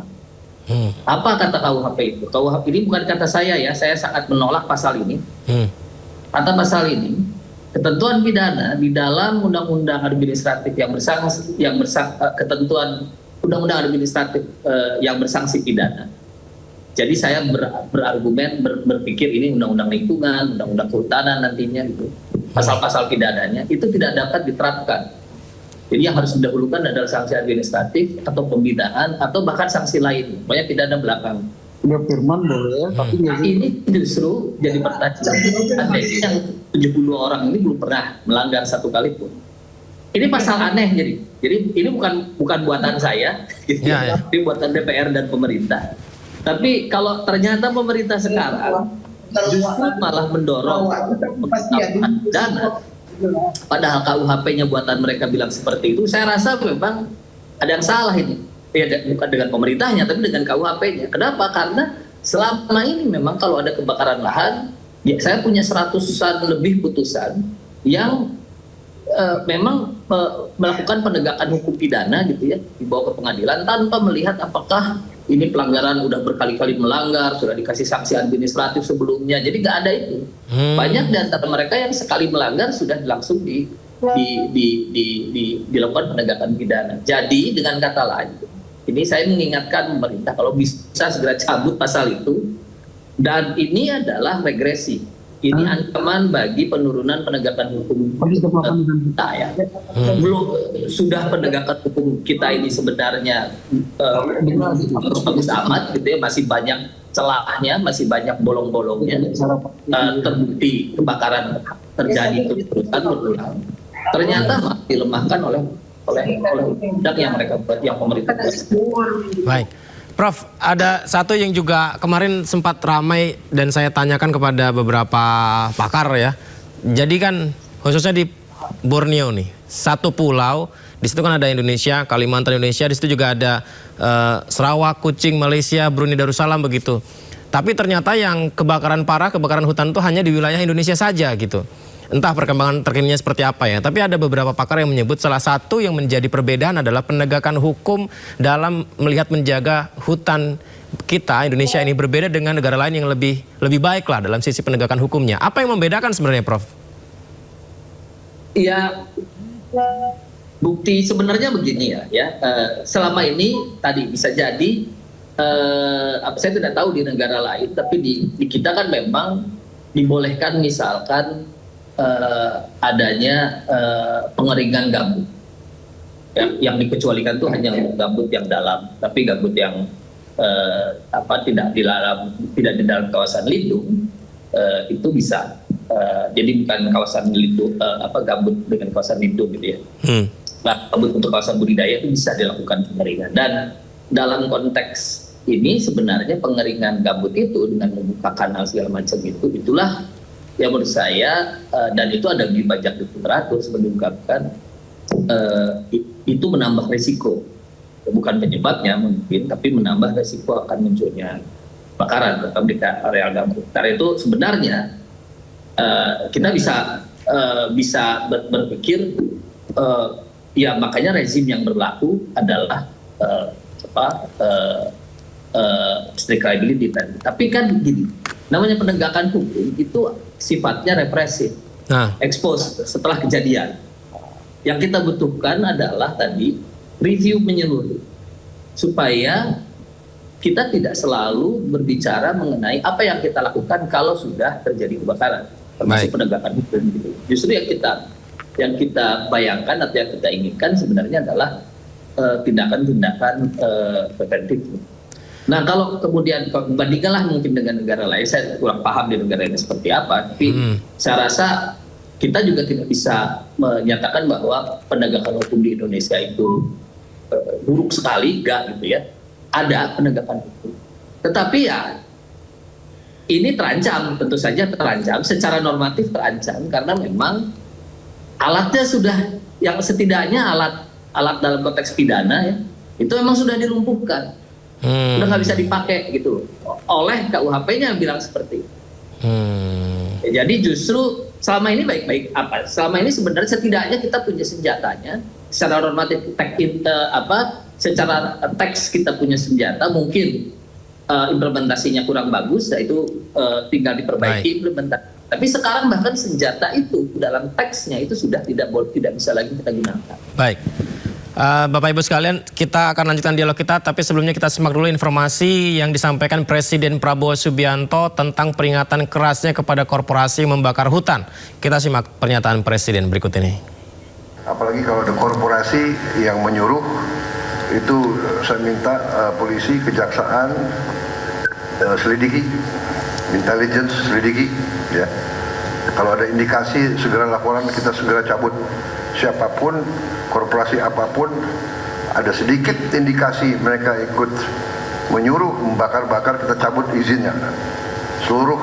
Apa kata KUHP itu? KUHP ini bukan kata saya ya, saya sangat menolak pasal ini. Kata pasal ini, ketentuan pidana di dalam Undang-Undang Administratif ketentuan Undang-Undang Administratif yang bersanksi pidana. Jadi saya berargumen berpikir ini Undang-Undang Lingkungan, Undang-Undang Kehutanan nantinya gitu. Pasal-pasal pidananya itu tidak dapat diterapkan. Jadi yang harus didahulukan adalah sanksi administratif atau pembinaan atau bahkan sanksi lain. Pokoknya pidana belakang. Firman boleh, tapi ini justru jadi pertanyaan. Andai yang 72 orang ini belum pernah melanggar satu kali pun. Ini pasal aneh jadi ini bukan buatan saya, gitu. Ini buatan DPR dan pemerintah. Tapi kalau ternyata pemerintah sekarang justru malah mendorong penggunaan dana, padahal KUHP-nya buatan mereka bilang seperti itu, saya rasa memang ada yang salah ini. Ya, bukan dengan pemerintahnya, tapi dengan KUHP-nya. Kenapa? Karena selama ini memang kalau ada kebakaran lahan, ya saya punya 100-an lebih putusan yang memang melakukan penegakan hukum pidana gitu ya, dibawa ke pengadilan tanpa melihat apakah ini pelanggaran udah berkali-kali melanggar, sudah dikasih sanksi administratif sebelumnya, jadi nggak ada itu. Banyak di antara mereka yang sekali melanggar sudah langsung dilakukan penegakan pidana. Jadi dengan kata lain, ini saya mengingatkan pemerintah kalau bisa segera cabut pasal itu, dan ini adalah regresi. Ini ancaman bagi penurunan penegakan hukum kita ya. Belum sudah penegakan hukum kita ini sebenarnya bagus amat gitu ya, masih banyak celahnya, masih banyak bolong-bolongnya. Terbukti kebakaran terjadi terus-terusan berulang. Ternyata masih dilemahkan oleh undang yang mereka buat, yang pemerintah buat. Baik. Prof, ada satu yang juga kemarin sempat ramai dan saya tanyakan kepada beberapa pakar ya. Jadi kan khususnya di Borneo nih, satu pulau, di situ kan ada Indonesia, Kalimantan Indonesia, di situ juga ada Sarawak, Kuching, Malaysia, Brunei Darussalam begitu. Tapi ternyata yang kebakaran parah, kebakaran hutan itu hanya di wilayah Indonesia saja gitu. Entah perkembangan terkininya seperti apa ya, tapi ada beberapa pakar yang menyebut salah satu yang menjadi perbedaan adalah penegakan hukum dalam melihat menjaga hutan kita, Indonesia ini berbeda dengan negara lain yang lebih baik lah dalam sisi penegakan hukumnya. Apa yang membedakan sebenarnya, Prof? Ya, bukti sebenarnya begini ya, selama ini tadi bisa jadi, saya tidak tahu di negara lain, tapi di kita kan memang dibolehkan misalkan adanya pengeringan gambut. Yang dikecualikan itu hanya gambut yang dalam, tapi gambut yang tidak di dalam kawasan lindung itu bisa. Jadi bukan kawasan lindung, gambut dengan kawasan lindung gitu ya. Nah, gambut untuk kawasan budidaya itu bisa dilakukan pengeringan. Dan dalam konteks ini sebenarnya pengeringan gambut itu dengan membuka kanal segala macam itulah yang menurut saya, dan itu ada di bajak literatur sebagai ungkapkan, itu menambah risiko, bukan penyebabnya mungkin, tapi menambah risiko akan munculnya kebakaran terutama di areal gambut. Karena itu sebenarnya kita bisa berpikir, ya makanya rezim yang berlaku adalah strict liability tadi. Tapi kan gini, namanya penegakan hukum itu sifatnya represif, expose setelah kejadian. Yang kita butuhkan adalah tadi review menyeluruh, supaya kita tidak selalu berbicara mengenai apa yang kita lakukan kalau sudah terjadi kebakaran, termasuk penegakan hukum. Gitu. Justru yang kita bayangkan atau yang kita inginkan sebenarnya adalah tindakan-tindakan preventif. Nah, kalau kemudian bandingkanlah mungkin dengan negara lain, saya kurang paham di negara ini seperti apa, tapi saya rasa kita juga tidak bisa menyatakan bahwa penegakan hukum di Indonesia itu buruk sekali, enggak gitu ya. Ada penegakan hukum. Tetapi ya ini terancam, tentu saja terancam, secara normatif terancam karena memang alatnya sudah, yang setidaknya alat dalam konteks pidana ya, itu memang sudah dilumpuhkan. Udah nggak bisa dipakai gitu oleh KUHP-nya yang bilang seperti itu. Ya, jadi justru selama ini baik-baik selama ini sebenarnya setidaknya kita punya senjatanya secara normatif, secara teks kita punya senjata, mungkin implementasinya kurang bagus, yaitu tinggal diperbaiki implementasi. Tapi sekarang bahkan senjata itu dalam teksnya itu sudah tidak bisa lagi kita gunakan. Baik. Bapak Ibu sekalian, kita akan lanjutkan dialog kita, tapi sebelumnya kita simak dulu informasi yang disampaikan Presiden Prabowo Subianto tentang peringatan kerasnya kepada korporasi membakar hutan. Kita simak pernyataan Presiden berikut ini. Apalagi kalau ada korporasi yang menyuruh, itu saya minta polisi, kejaksaan selidiki, intelligence selidiki, ya. Kalau ada indikasi segera laporan, kita segera cabut. Siapapun, korporasi apapun, ada sedikit indikasi mereka ikut menyuruh membakar-bakar, kita cabut izinnya. Seluruh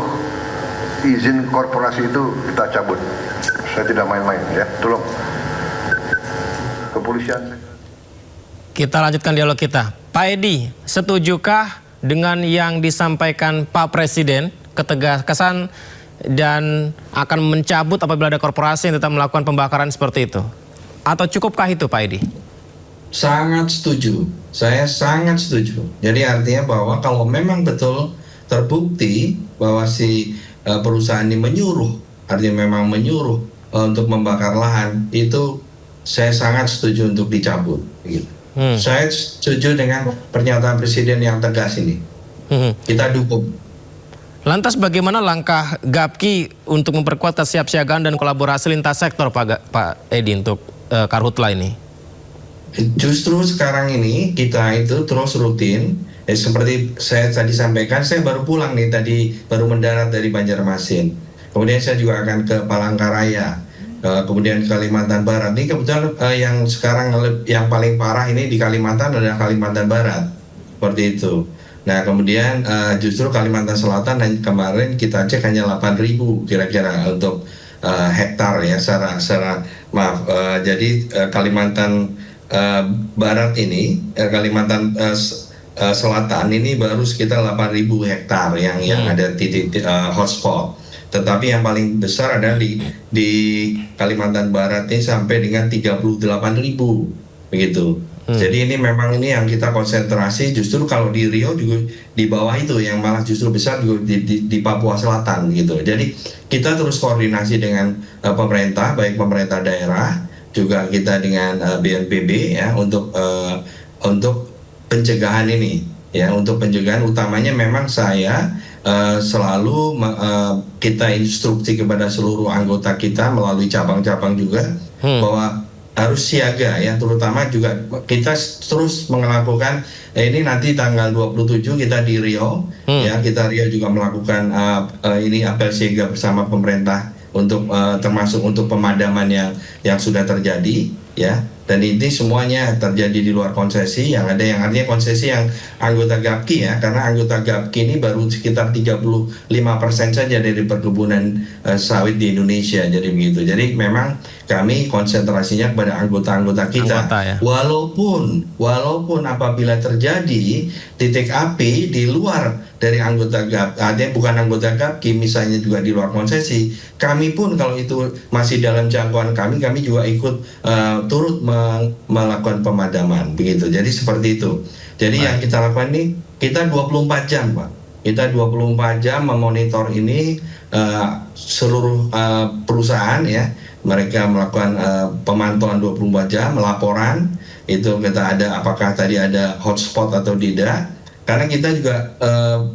izin korporasi itu kita cabut. Saya tidak main-main ya, tolong. Kepolisian. Kita lanjutkan dialog kita. Pak Edi, setujukah dengan yang disampaikan Pak Presiden, ketegasan dan akan mencabut apabila ada korporasi yang tetap melakukan pembakaran seperti itu? Atau cukupkah itu, Pak Edi? Sangat setuju. Saya sangat setuju. Jadi artinya bahwa kalau memang betul terbukti bahwa si perusahaan ini menyuruh, artinya memang menyuruh untuk membakar lahan, itu saya sangat setuju untuk dicabut. Gitu. Saya setuju dengan pernyataan Presiden yang tegas ini. Kita dukung. Lantas bagaimana langkah Gapki untuk memperkuat kesiapsiagaan dan kolaborasi lintas sektor Pak Edi untuk Karhutla ini? Justru sekarang ini kita itu terus rutin, seperti saya tadi sampaikan, saya baru pulang nih tadi, baru mendarat dari Banjarmasin. Kemudian saya juga akan ke Palangkaraya, kemudian Kalimantan Barat. Ini kebetulan yang sekarang yang paling parah ini di Kalimantan adalah Kalimantan Barat, seperti itu. Nah kemudian justru Kalimantan Selatan kemarin kita cek hanya 8.000 kira-kira untuk hektar ya secara maaf. Jadi Kalimantan Barat ini, Kalimantan Selatan ini baru sekitar 8.000 hektar yang ada titik hotspot. Tetapi yang paling besar adalah di Kalimantan Barat ini sampai dengan 38.000 begitu. Jadi ini memang ini yang kita konsentrasi, justru kalau di Riau juga di bawah itu yang malah justru besar juga di Papua Selatan gitu. Jadi kita terus koordinasi dengan pemerintah, baik pemerintah daerah, juga kita dengan BNPB ya untuk pencegahan ini ya, untuk pencegahan utamanya memang saya selalu kita instruksi kepada seluruh anggota kita melalui cabang-cabang juga bahwa harus siaga ya, terutama juga kita terus melakukan ini nanti tanggal 27 kita di Riau ya, kita Riau juga melakukan ini apel siaga bersama pemerintah untuk termasuk untuk pemadaman yang sudah terjadi ya, dan ini semuanya terjadi di luar konsesi, yang ada yang artinya konsesi yang anggota Gapki ya, karena anggota Gapki ini baru sekitar 35% saja dari perkebunan sawit di Indonesia, jadi begitu. Jadi memang kami konsentrasinya kepada anggota-anggota kita, walaupun apabila terjadi titik api di luar dari anggota Gapki, artinya bukan anggota Gapki, misalnya juga di luar konsesi, kami pun kalau itu masih dalam jangkauan kami juga ikut turut melakukan pemadaman begitu. Jadi seperti itu. Jadi yang kita lakukan ini kita 24 jam Pak. Kita 24 jam memonitor ini seluruh perusahaan ya. Mereka melakukan pemantauan 24 jam, laporan itu kita ada apakah tadi ada hotspot atau tidak. Karena kita juga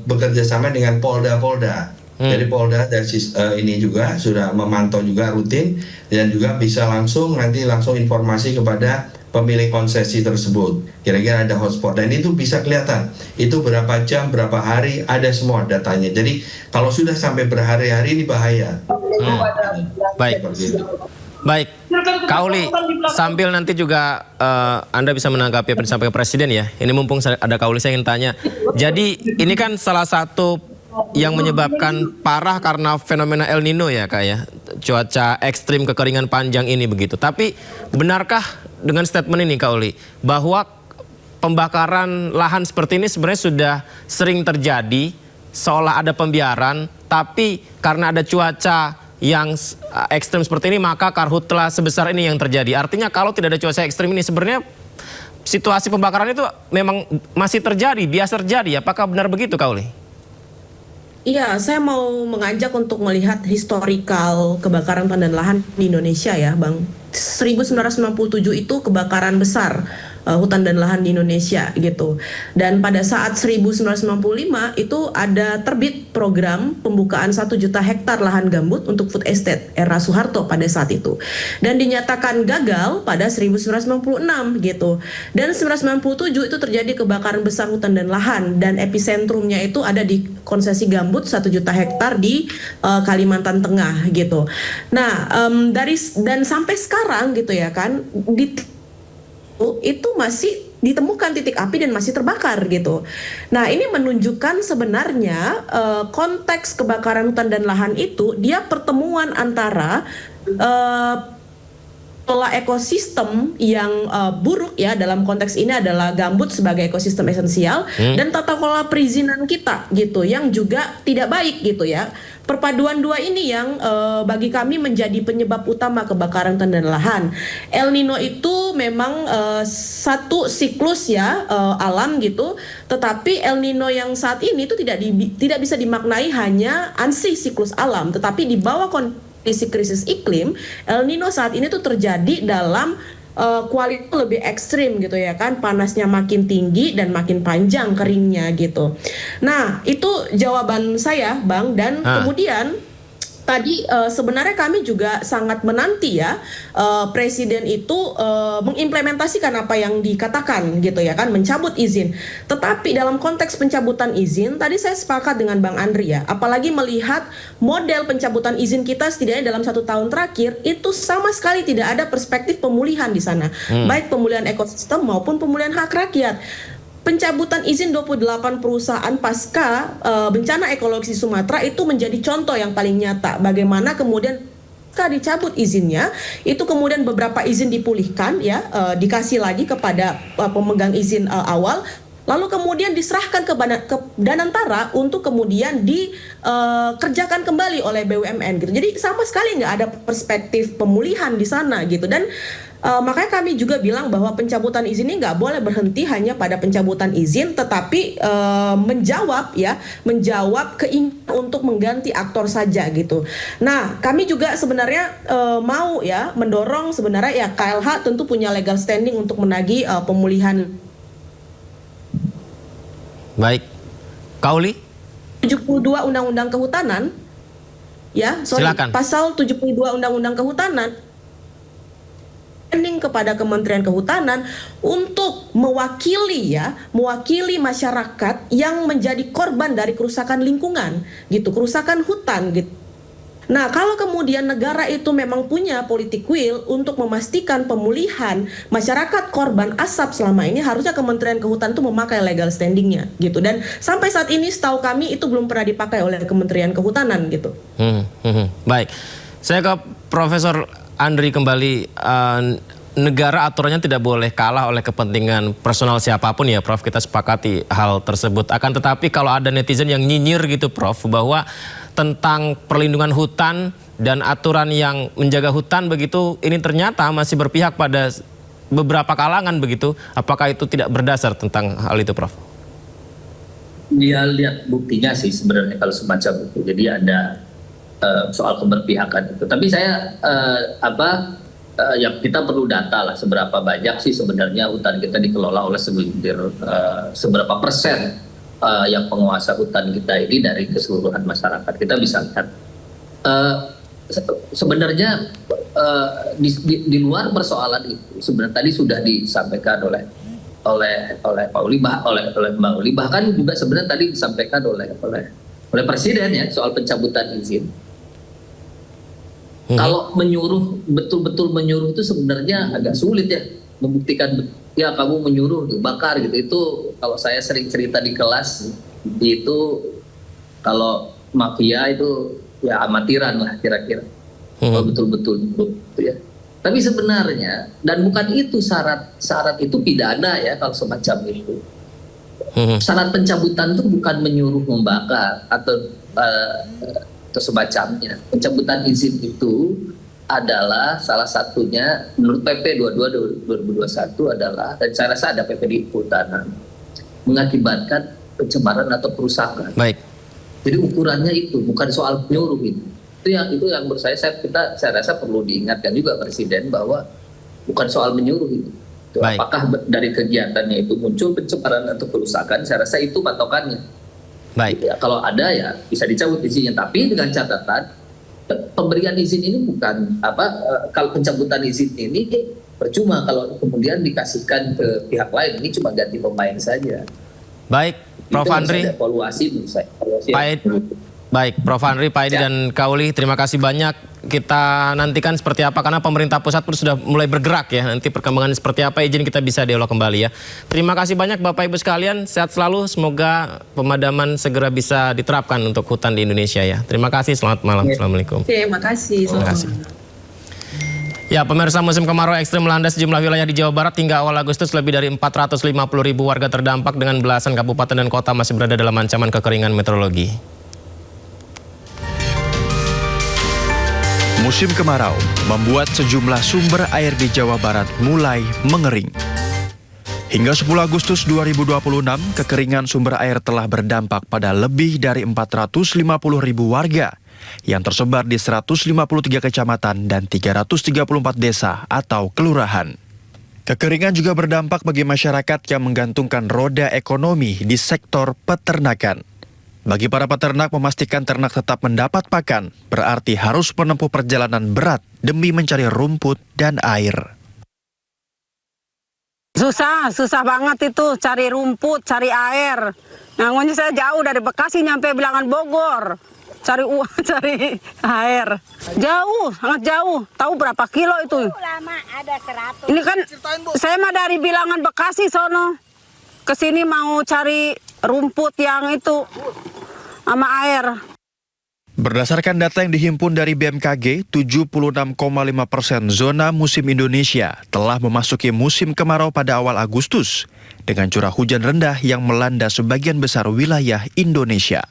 bekerja sama dengan Polda-Polda. Jadi Polda dari ini juga sudah memantau juga rutin dan juga bisa langsung informasi kepada pemilik konsesi tersebut. Kira-kira ada hotspot dan itu bisa kelihatan. Itu berapa jam, berapa hari, ada semua datanya. Jadi kalau sudah sampai berhari-hari ini bahaya. Baik, Kak Uli, sambil nanti juga Anda bisa menanggapi apa yang disampaikan Presiden ya. Ini mumpung ada Kak Uli, saya ingin tanya. Jadi ini kan salah satu yang menyebabkan parah karena fenomena El Nino ya Kak ya. Cuaca ekstrim, kekeringan panjang ini begitu. Tapi benarkah dengan statement ini Kak Uli bahwa pembakaran lahan seperti ini sebenarnya sudah sering terjadi, seolah ada pembiaran, tapi karena ada cuaca yang ekstrim seperti ini maka karhutla sebesar ini yang terjadi. Artinya kalau tidak ada cuaca ekstrim ini sebenarnya situasi pembakaran itu memang masih terjadi, biasa terjadi. Apakah benar begitu Kak Uli? Iya, saya mau mengajak untuk melihat historikal kebakaran hutan dan lahan di Indonesia ya, Bang. 1997 itu kebakaran besar hutan dan lahan di Indonesia gitu. Dan pada saat 1995 itu ada terbit program pembukaan 1 juta hektar lahan gambut untuk food estate era Soeharto pada saat itu. Dan dinyatakan gagal pada 1996 gitu. Dan 1997 itu terjadi kebakaran besar hutan dan lahan dan episentrumnya itu ada di konsesi gambut 1 juta hektar di Kalimantan Tengah gitu. Nah, dan sampai sekarang gitu ya kan itu masih ditemukan titik api dan masih terbakar gitu. Nah ini menunjukkan sebenarnya konteks kebakaran hutan dan lahan itu dia pertemuan antara pola ekosistem yang buruk ya, dalam konteks ini adalah gambut sebagai ekosistem esensial, dan tata kelola perizinan kita gitu yang juga tidak baik gitu ya. Perpaduan dua ini yang bagi kami menjadi penyebab utama kebakaran hutan dan lahan. El Nino itu memang satu siklus ya alam gitu, tetapi El Nino yang saat ini itu tidak bisa dimaknai hanya ansih siklus alam, tetapi di bawah kondisi krisis iklim, El Nino saat ini tuh terjadi dalam kualitas lebih ekstrim gitu ya kan, panasnya makin tinggi dan makin panjang keringnya gitu. Nah itu jawaban saya Bang, dan kemudian tadi sebenarnya kami juga sangat menanti ya Presiden itu mengimplementasikan apa yang dikatakan gitu ya kan, mencabut izin. Tetapi dalam konteks pencabutan izin, tadi saya sepakat dengan Bang Andri ya, apalagi melihat model pencabutan izin kita setidaknya dalam 1 tahun terakhir itu sama sekali tidak ada perspektif pemulihan di sana, baik pemulihan ekosistem maupun pemulihan hak rakyat. Pencabutan izin 28 perusahaan pasca bencana ekologi Sumatera itu menjadi contoh yang paling nyata bagaimana kemudian ketika dicabut izinnya itu kemudian beberapa izin dipulihkan ya, dikasih lagi kepada pemegang izin awal, lalu kemudian diserahkan ke Danantara untuk kemudian dikerjakan kembali oleh BUMN gitu. Jadi sama sekali nggak ada perspektif pemulihan di sana gitu. Dan makanya kami juga bilang bahwa pencabutan izin ini nggak boleh berhenti hanya pada pencabutan izin, tetapi menjawab keinginan untuk mengganti aktor saja gitu. Nah, kami juga sebenarnya mau ya mendorong sebenarnya ya KLH tentu punya legal standing untuk menagih pemulihan. Baik, Kauli. 72 Undang-Undang Kehutanan, ya, silakan. Pasal 72 Undang-Undang Kehutanan kepada Kementerian Kehutanan untuk mewakili masyarakat yang menjadi korban dari kerusakan lingkungan gitu, kerusakan hutan gitu. Nah, kalau kemudian negara itu memang punya politik will untuk memastikan pemulihan masyarakat korban asap selama ini, harusnya Kementerian Kehutanan itu memakai legal standingnya gitu. Dan sampai saat ini setahu kami itu belum pernah dipakai oleh Kementerian Kehutanan gitu. Baik, saya ke Profesor Andri kembali. Negara aturannya tidak boleh kalah oleh kepentingan personal siapapun ya Prof, kita sepakati hal tersebut. Akan tetapi kalau ada netizen yang nyinyir gitu Prof, bahwa tentang perlindungan hutan dan aturan yang menjaga hutan begitu, ini ternyata masih berpihak pada beberapa kalangan begitu, apakah itu tidak berdasar tentang hal itu Prof? Dia lihat buktinya sih sebenarnya kalau semacam itu, jadi ada soal keberpihakan itu. Tapi saya ya kita perlu data lah, seberapa banyak sih sebenarnya hutan kita dikelola oleh segelintir, seberapa persen yang penguasa hutan kita ini dari keseluruhan masyarakat. Kita bisa lihat sebenarnya di luar persoalan itu sebenarnya tadi sudah disampaikan oleh Pak Uli, oleh Mbak Uli, bahkan juga sebenarnya tadi disampaikan oleh Presiden ya soal pencabutan izin. Kalau menyuruh, betul-betul menyuruh itu sebenarnya agak sulit ya, membuktikan ya kamu menyuruh bakar gitu. Itu kalau saya sering cerita di kelas itu, kalau mafia itu ya amatiran lah kira-kira. Kalau betul-betul gitu ya. Tapi sebenarnya, dan bukan itu syarat itu pidana ya kalau semacam itu. Syarat pencabutan itu bukan menyuruh membakar atau semacamnya. Pencabutan izin itu adalah salah satunya menurut PP 22 2021 adalah, dan saya rasa ada PP di Kehutanan, mengakibatkan pencemaran atau kerusakan. Baik. Jadi ukurannya itu bukan soal menyuruh itu. Itu yang menurut saya rasa perlu diingatkan juga Presiden bahwa bukan soal menyuruh itu. Apakah dari kegiatannya itu muncul pencemaran atau kerusakan? Saya rasa itu patokannya. Baik. Ya, kalau ada ya bisa dicabut izinnya, tapi dengan catatan pemberian izin ini bukan kalau pencabutan izin ini percuma kalau kemudian dikasihkan ke pihak lain, ini cuma ganti pemain saja. Baik, Prof. Andri. Evaluasi menurut saya. Baik, Prof. Andri, Pak Edi dan Kauli, terima kasih banyak. Kita nantikan seperti apa, karena pemerintah pusat pun sudah mulai bergerak ya. Nanti perkembangan seperti apa, izin kita bisa dialog kembali ya. Terima kasih banyak Bapak Ibu sekalian, sehat selalu. Semoga pemadaman segera bisa diterapkan untuk hutan di Indonesia ya. Terima kasih, selamat malam. Assalamualaikum. Terima kasih. Terima kasih. Ya, pemirsa, musim kemarau ekstrim melanda sejumlah wilayah di Jawa Barat. Hingga awal Agustus lebih dari 450.000 warga terdampak dengan belasan kabupaten dan kota masih berada dalam ancaman kekeringan meteorologi. Musim kemarau membuat sejumlah sumber air di Jawa Barat mulai mengering. Hingga 10 Agustus 2026, kekeringan sumber air telah berdampak pada lebih dari 450.000 warga yang tersebar di 153 kecamatan dan 334 desa atau kelurahan. Kekeringan juga berdampak bagi masyarakat yang menggantungkan roda ekonomi di sektor peternakan. Bagi para peternak, memastikan ternak tetap mendapat pakan berarti harus menempuh perjalanan berat demi mencari rumput dan air. Susah banget itu cari rumput, cari air. Nah, saya jauh dari Bekasi nyampe Bilangan Bogor. Cari air. Jauh, sangat jauh. Tahu berapa kilo itu? Lama ada 100. Ini kan saya mah dari Bilangan Bekasi sono. Kesini mau cari rumput yang itu sama air. Berdasarkan data yang dihimpun dari BMKG, 76,5% zona musim Indonesia telah memasuki musim kemarau pada awal Agustus dengan curah hujan rendah yang melanda sebagian besar wilayah Indonesia.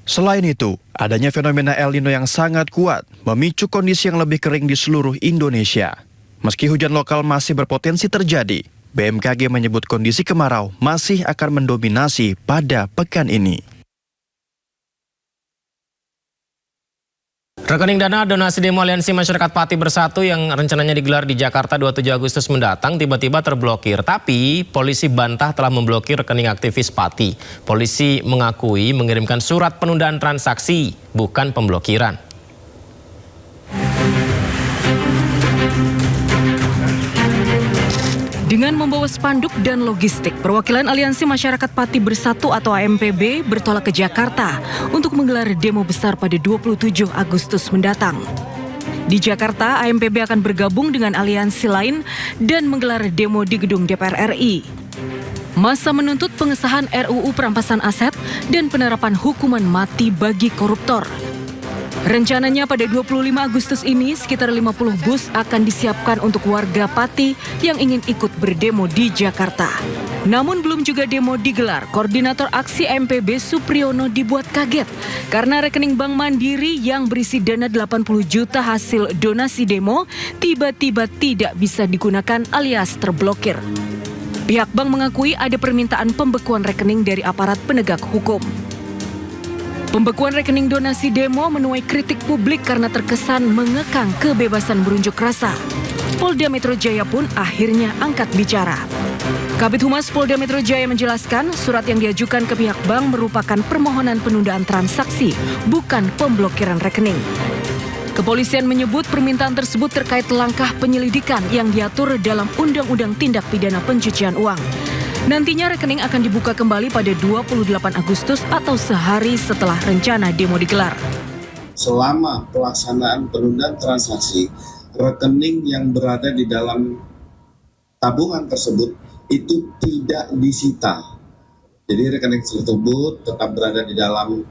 Selain itu, adanya fenomena El Nino yang sangat kuat memicu kondisi yang lebih kering di seluruh Indonesia. Meski hujan lokal masih berpotensi terjadi, BMKG menyebut kondisi kemarau masih akan mendominasi pada pekan ini. Rekening dana donasi demo Aliansi Masyarakat Pati Bersatu yang rencananya digelar di Jakarta 27 Agustus mendatang tiba-tiba terblokir. Tapi polisi bantah telah memblokir rekening aktivis Pati. Polisi mengakui mengirimkan surat penundaan transaksi, bukan pemblokiran. Dengan membawa spanduk dan logistik, perwakilan Aliansi Masyarakat Pati Bersatu atau AMPB bertolak ke Jakarta untuk menggelar demo besar pada 27 Agustus mendatang. Di Jakarta, AMPB akan bergabung dengan aliansi lain dan menggelar demo di gedung DPR RI. Massa menuntut pengesahan RUU perampasan aset dan penerapan hukuman mati bagi koruptor. Rencananya pada 25 Agustus ini, sekitar 50 bus akan disiapkan untuk warga Pati yang ingin ikut berdemo di Jakarta. Namun belum juga demo digelar, Koordinator Aksi AMPB Supriyono dibuat kaget karena rekening Bank Mandiri yang berisi dana 80 juta hasil donasi demo tiba-tiba tidak bisa digunakan alias terblokir. Pihak bank mengakui ada permintaan pembekuan rekening dari aparat penegak hukum. Pembekuan rekening donasi demo menuai kritik publik karena terkesan mengekang kebebasan berunjuk rasa. Polda Metro Jaya pun akhirnya angkat bicara. Kabid Humas Polda Metro Jaya menjelaskan surat yang diajukan ke pihak bank merupakan permohonan penundaan transaksi, bukan pemblokiran rekening. Kepolisian menyebut permintaan tersebut terkait langkah penyelidikan yang diatur dalam Undang-Undang Tindak Pidana Pencucian Uang. Nantinya rekening akan dibuka kembali pada 28 Agustus atau sehari setelah rencana demo digelar. Selama pelaksanaan penundaan transaksi, rekening yang berada di dalam tabungan tersebut itu tidak disita. Jadi rekening tersebut tetap berada di dalam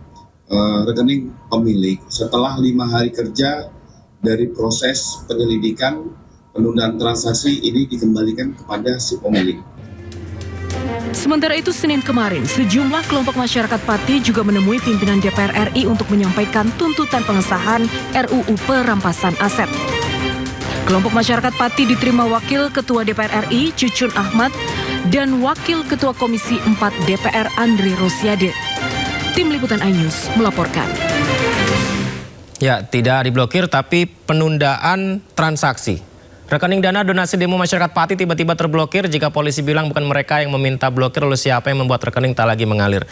rekening pemilik. Setelah 5 hari kerja dari proses penyelidikan penundaan transaksi ini dikembalikan kepada si pemilik. Sementara itu, Senin kemarin, sejumlah kelompok masyarakat Pati juga menemui pimpinan DPR RI untuk menyampaikan tuntutan pengesahan RUU perampasan aset. Kelompok masyarakat Pati diterima Wakil Ketua DPR RI, Cucun Ahmad, dan Wakil Ketua Komisi 4 DPR, Andri Rosiade. Tim Liputan iNews melaporkan. Ya, tidak diblokir tapi penundaan transaksi. Rekening dana donasi demo masyarakat Pati tiba-tiba terblokir jika polisi bilang bukan mereka yang meminta blokir, lalu siapa yang membuat rekening tak lagi mengalir.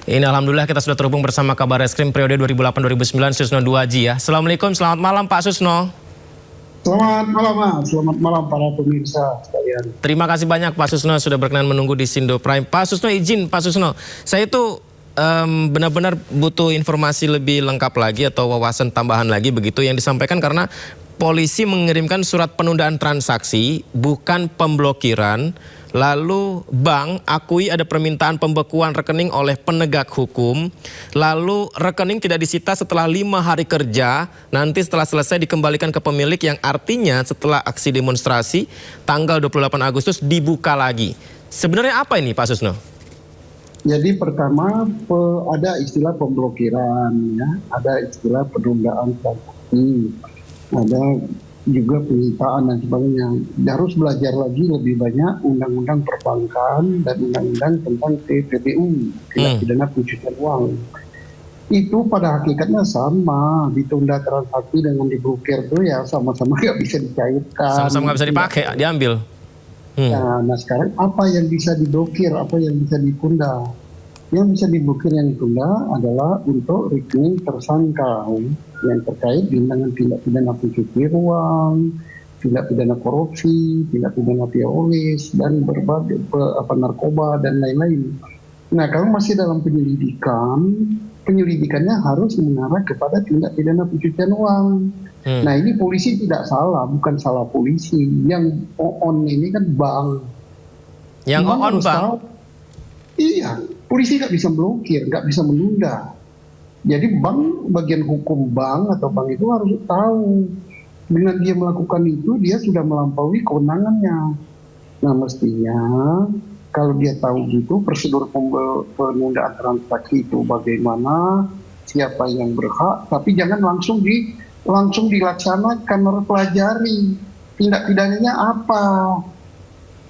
Ini alhamdulillah kita sudah terhubung bersama Kabar Reskrim periode 2008-2009 Susno Duaji ya. Assalamualaikum, selamat malam Pak Susno. Selamat malam Mas, selamat malam para pemirsa sekalian. Terima kasih banyak Pak Susno sudah berkenan menunggu di Sindo Prime. Pak Susno, izin Pak Susno, saya itu benar-benar butuh informasi lebih lengkap lagi atau wawasan tambahan lagi begitu yang disampaikan karena polisi mengirimkan surat penundaan transaksi, bukan pemblokiran. lalu bank akui ada permintaan pembekuan rekening oleh penegak hukum, lalu rekening tidak disita setelah 5 hari kerja, nanti setelah selesai dikembalikan ke pemilik, yang artinya setelah aksi demonstrasi tanggal 28 Agustus dibuka lagi. Sebenarnya apa ini Pak Susno? Jadi pertama ada istilah pemblokiran, ya, ada istilah penundaan transaksi, ada juga penyitaan dan sebagainya. Harus belajar lagi lebih banyak undang-undang perbankan dan undang-undang tentang TPPU, tindak pidana pencucian uang. Itu pada hakikatnya sama, ditunda transaksi dengan diblokir itu ya sama-sama nggak bisa dicairkan. Sama-sama nggak bisa dipakai, diambil. Nah sekarang apa yang bisa diblokir, apa yang bisa ditunda? Yang bisa diblokir yang ditunda adalah untuk rekening tersangka yang terkait dengan tindak pidana pencucian uang, tindak pidana korupsi, tindak pidana teroris, dan berbagai narkoba dan lain-lain. Nah kalau masih dalam penyelidikannya harus mengarah kepada tindak pidana pencucian uang. Nah ini polisi tidak salah, bukan salah polisi. Yang on ini kan bank. Yang on bank? Iya, polisi nggak bisa blokir, nggak bisa menunda. Jadi bank, bagian hukum bank atau bank itu harus tahu. Dengan dia melakukan itu, dia sudah melampaui kewenangannya. Nah mestinya kalau dia tahu gitu prosedur penundaan transaksi itu bagaimana, siapa yang berhak, tapi jangan langsung dilaksanakan, harus pelajari tindak pidananya apa,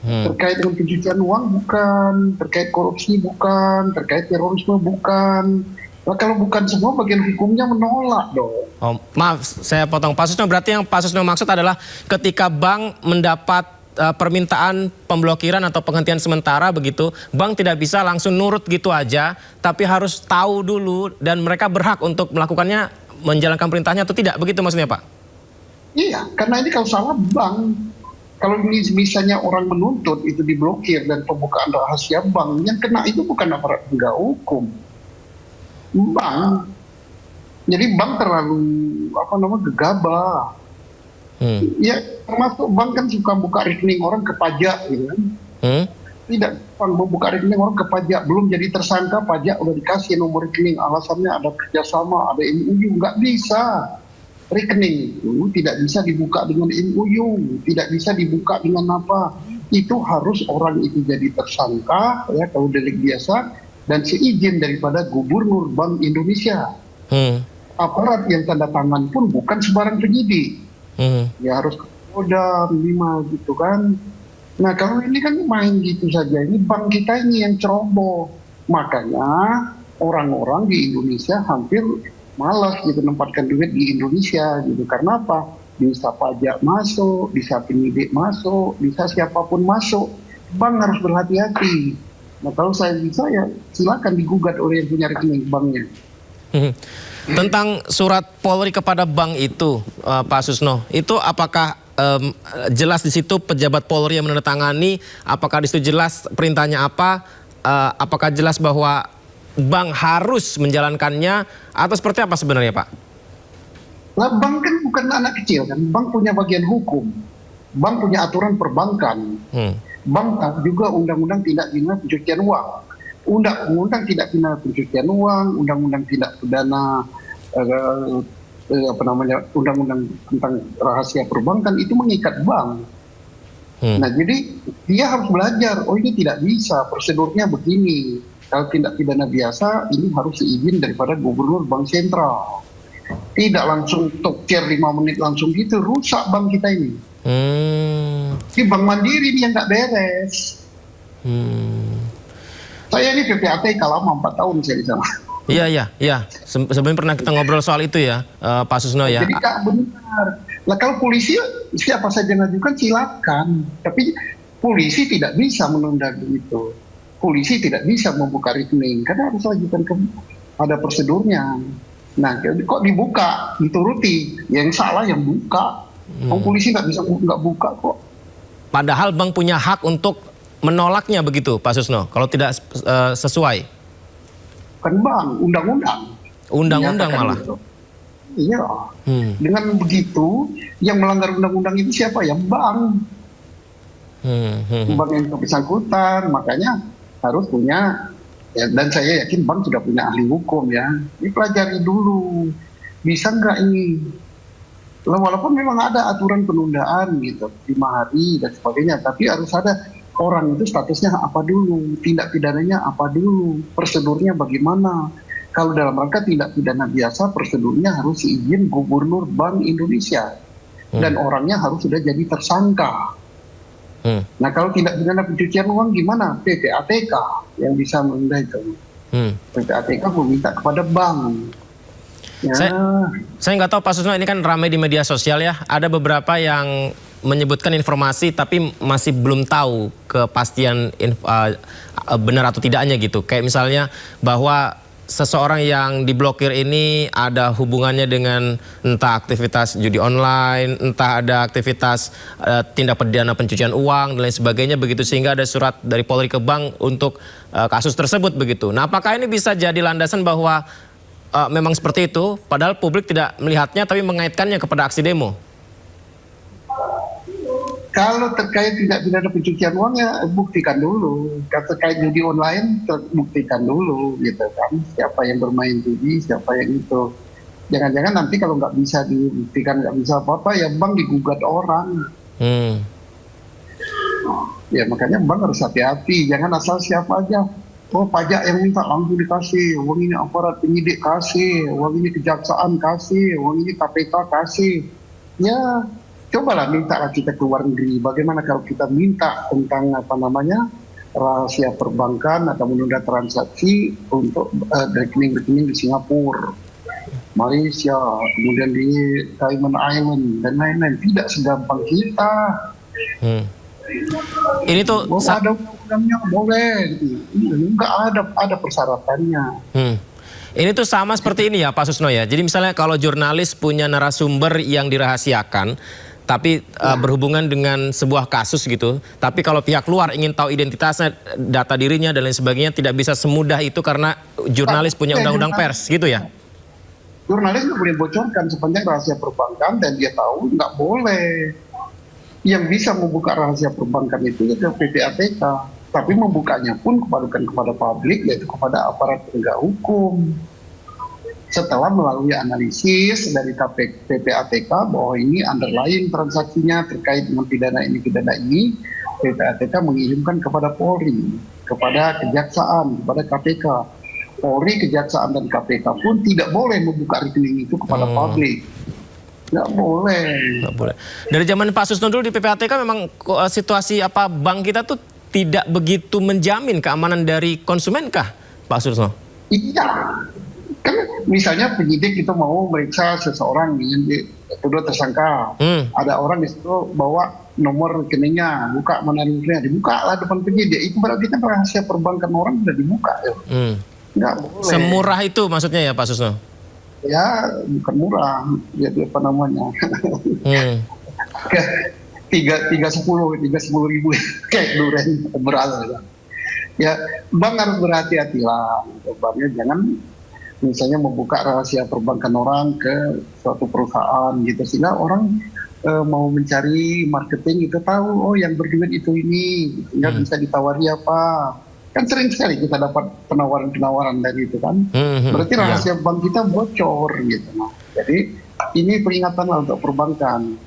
terkait dengan pencucian uang bukan, terkait korupsi bukan, terkait terorisme bukan. Nah, kalau bukan semua bagian hukumnya menolak dong. Oh, maaf, saya potong Pak Susno. Berarti yang Pak Susno maksud adalah ketika bank mendapat permintaan pemblokiran atau penghentian sementara begitu, bank tidak bisa langsung nurut gitu aja, tapi harus tahu dulu dan mereka berhak untuk melakukannya, menjalankan perintahnya atau tidak, begitu maksudnya Pak? Iya, karena ini kalau salah bank, kalau misalnya orang menuntut itu diblokir dan pembukaan rahasia bank, yang kena itu bukan aparat penegak hukum, bank. Jadi bank terlalu gegabah. Ya termasuk bank kan suka buka rekening orang ke pajak gitu kan. Tidak membuka rekening orang ke pajak, belum jadi tersangka pajak udah dikasih nomor rekening, alasannya ada kerjasama, ada MOU. Nggak bisa. Rekening itu tidak bisa dibuka dengan MOU, tidak bisa dibuka dengan apa. Itu harus orang itu jadi tersangka ya kalau delik biasa dan seizin daripada Gubernur Bank Indonesia. Aparat yang tanda tangan pun bukan sembarang penyidik. Ya harus ke Polda minimal gitu kan. Nah kalau ini kan main gitu saja, ini bank kita ini yang ceroboh. Makanya orang-orang di Indonesia hampir malas gitu menempatkan duit di Indonesia gitu. Karena apa? Bisa pajak masuk, bisa penyidik masuk, bisa siapapun masuk. Bank harus berhati-hati. Nah kalau saya bisa ya silakan digugat oleh yang punya rekening banknya. Tentang surat Polri kepada bank itu, Pak Susno, itu apakah jelas di situ pejabat Polri yang menandatangani? Apakah di situ jelas perintahnya apa? Apakah jelas bahwa bank harus menjalankannya? Atau seperti apa sebenarnya, Pak? Nah, bank kan bukan anak kecil kan, bank punya bagian hukum, bank punya aturan perbankan, bank juga undang-undang tindak pidana pencucian uang. Undang-undang tindak pidana pencucian uang, undang-undang tindak pidana undang-undang tentang rahasia perbankan itu mengikat bank. Nah jadi dia harus belajar, oh ini tidak bisa, prosedurnya begini. Kalau tindak pidana biasa ini harus seizin daripada Gubernur Bank Sentral. Tidak langsung tokcer 5 menit langsung gitu, rusak bank kita ini. Si Bank Mandiri ini yang nggak beres. Saya ini PPAT lama 4 tahun saya di sana. Iya. Sebelumnya pernah kita ngobrol soal itu ya, Pak Susno ya. Jadi Kak benar. Nah kalau polisi siapa saja ngajukan silakan, tapi polisi tidak bisa menunda begitu. Polisi tidak bisa membuka rekening karena harus ajukan ada prosedurnya. Nah kok dibuka, dituruti, yang salah yang buka. Polisi nggak bisa nggak buka kok. Padahal bank punya hak untuk menolaknya begitu, Pak Susno, kalau tidak sesuai. Kan bank, undang-undang. Undang-undang malah. Gitu. Iya. Dengan begitu, yang melanggar undang-undang itu siapa ya? Bank. bank yang bersangkutan, makanya harus punya, ya, dan saya yakin bank sudah punya ahli hukum ya, dipelajari dulu, bisa nggak ini, walaupun memang ada aturan penundaan gitu, 5 hari dan sebagainya, tapi harus ada orang itu statusnya apa dulu, tindak pidananya apa dulu, prosedurnya bagaimana. Kalau dalam rangka tindak pidana biasa, prosedurnya harus izin Gubernur Bank Indonesia. Dan orangnya harus sudah jadi tersangka. Nah kalau tindak pidana pencucian uang gimana? PPATK yang bisa menunda itu. PPATK meminta kepada bank. Ya. Saya nggak tahu Pak Susno, ini kan ramai di media sosial ya. Ada beberapa yang menyebutkan informasi tapi masih belum tahu kepastian benar atau tidaknya gitu. Kayak misalnya bahwa seseorang yang diblokir ini ada hubungannya dengan entah aktivitas judi online, entah ada aktivitas tindak pidana pencucian uang dan lain sebagainya begitu, sehingga ada surat dari Polri ke bank untuk kasus tersebut begitu. Nah, apakah ini bisa jadi landasan bahwa memang seperti itu, padahal publik tidak melihatnya tapi mengaitkannya kepada aksi demo? Kalau terkait tindak pidana pencucian uang ya buktikan dulu. Kalau terkait judi online buktikan dulu gitu kan. Siapa yang bermain judi, siapa yang itu. Jangan-jangan nanti kalau nggak bisa dibuktikan, nggak bisa apa-apa ya bank digugat orang. Ya makanya bank harus hati-hati. Jangan asal siapa aja. Oh pajak yang minta langsung dikasih. Uang ini aparat penyidik kasih. Uang ini kejaksaan kasih. Uang ini KPK kasih. Ya cobalah minta kita ke luar negeri. Bagaimana kalau kita minta tentang rahasia perbankan atau menunda transaksi untuk rekening-rekening di Singapura, Malaysia, kemudian di Cayman Island dan lain-lain. Tidak segampang kita. Ini tuh ada undangnya boleh, nggak ada persyaratannya. Ini tuh sama seperti ini ya Pak Susno ya. Jadi misalnya kalau jurnalis punya narasumber yang dirahasiakan, tapi berhubungan dengan sebuah kasus gitu. Tapi kalau pihak luar ingin tahu identitasnya, data dirinya dan lain sebagainya, tidak bisa semudah itu karena jurnalis punya undang-undang pers gitu ya? Jurnalis nggak boleh bocorkan sepanjang rahasia perbankan dan dia tahu nggak boleh. Yang bisa membuka rahasia perbankan itu ya PPATK. Tapi membukanya pun bukan kepada publik, yaitu kepada aparat penegak hukum. Setelah melalui analisis dari PPATK bahwa ini underlying transaksinya terkait dengan pidana ini, PPATK mengirimkan kepada Polri, kepada Kejaksaan, kepada KPK. Polri, Kejaksaan, dan KPK pun tidak boleh membuka rekening itu kepada publik. Nggak boleh. Nggak boleh. Dari zaman Pak Susno dulu di PPATK memang situasi bank kita tuh tidak begitu menjamin keamanan dari konsumen kah, Pak Susno? Iya. Kan misalnya penyidik itu mau meriksa seseorang yang dituduh tersangka, ada orang di situ bawa nomor rekeningnya, buka mana rekeningnya, dibuka lah depan penyidik. Itu berarti kan rahasia perbankan orang sudah dibuka ya. Nggak boleh. Semurah itu maksudnya ya Pak Susno? Ya bukan murah, jadi apa namanya? 310 ribu kayak duren beral. Ya bank harus berhati-hati lah. Banknya jangan misalnya membuka rahasia perbankan orang ke suatu perusahaan gitu, sehingga orang mau mencari marketing itu tahu oh yang berduit itu ini, sehingga bisa ditawari apa. Kan sering sekali kita dapat penawaran-penawaran dari itu kan. Berarti rahasia bank kita bocor gitu. Nah, jadi ini peringatan lah untuk perbankan.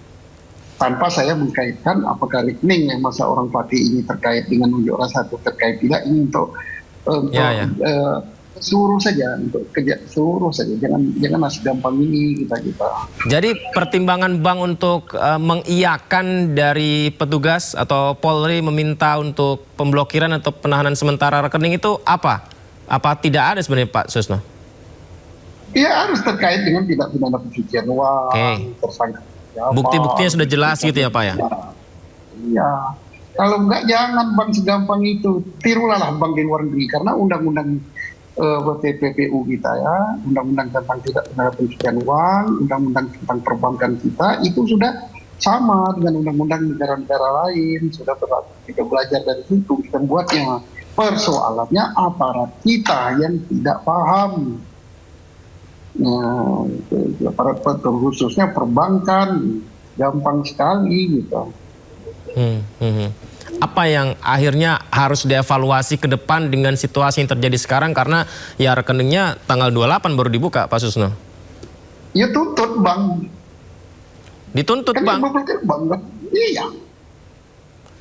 Tanpa saya mengkaitkan apakah rekening yang masa orang pakai ini terkait dengan unjuk rasa atau terkait tidak, ini untuk seluruh saja, untuk seluruh saja, jangan masih gampang ini kita. Jadi pertimbangan bank untuk mengiyakan dari petugas atau Polri meminta untuk pemblokiran atau penahanan sementara rekening itu apa? Apa tidak ada sebenarnya Pak Susno? Iya harus terkait dengan tidak pidana pencucian uang, tersangka. Bukti-buktinya sudah jelas gitu ya Pak ya? Iya. Kalau enggak jangan bank segampang itu. Tirulah bank di luar negeri karena undang-undang PPPU kita ya, undang-undang tentang tidak pidana pencucian uang, undang-undang tentang perbankan kita itu sudah sama dengan undang-undang negara-negara lain, sudah kita belajar dari situ kita buatnya. Persoalannya aparat kita yang tidak paham. Nah, aparat khususnya perbankan gampang sekali gitu. Apa yang akhirnya harus dievaluasi ke depan dengan situasi yang terjadi sekarang, karena ya rekeningnya tanggal 28 baru dibuka, Pak Susno? Ya tuntut Bang. Dituntut Bang? Bang. Iya.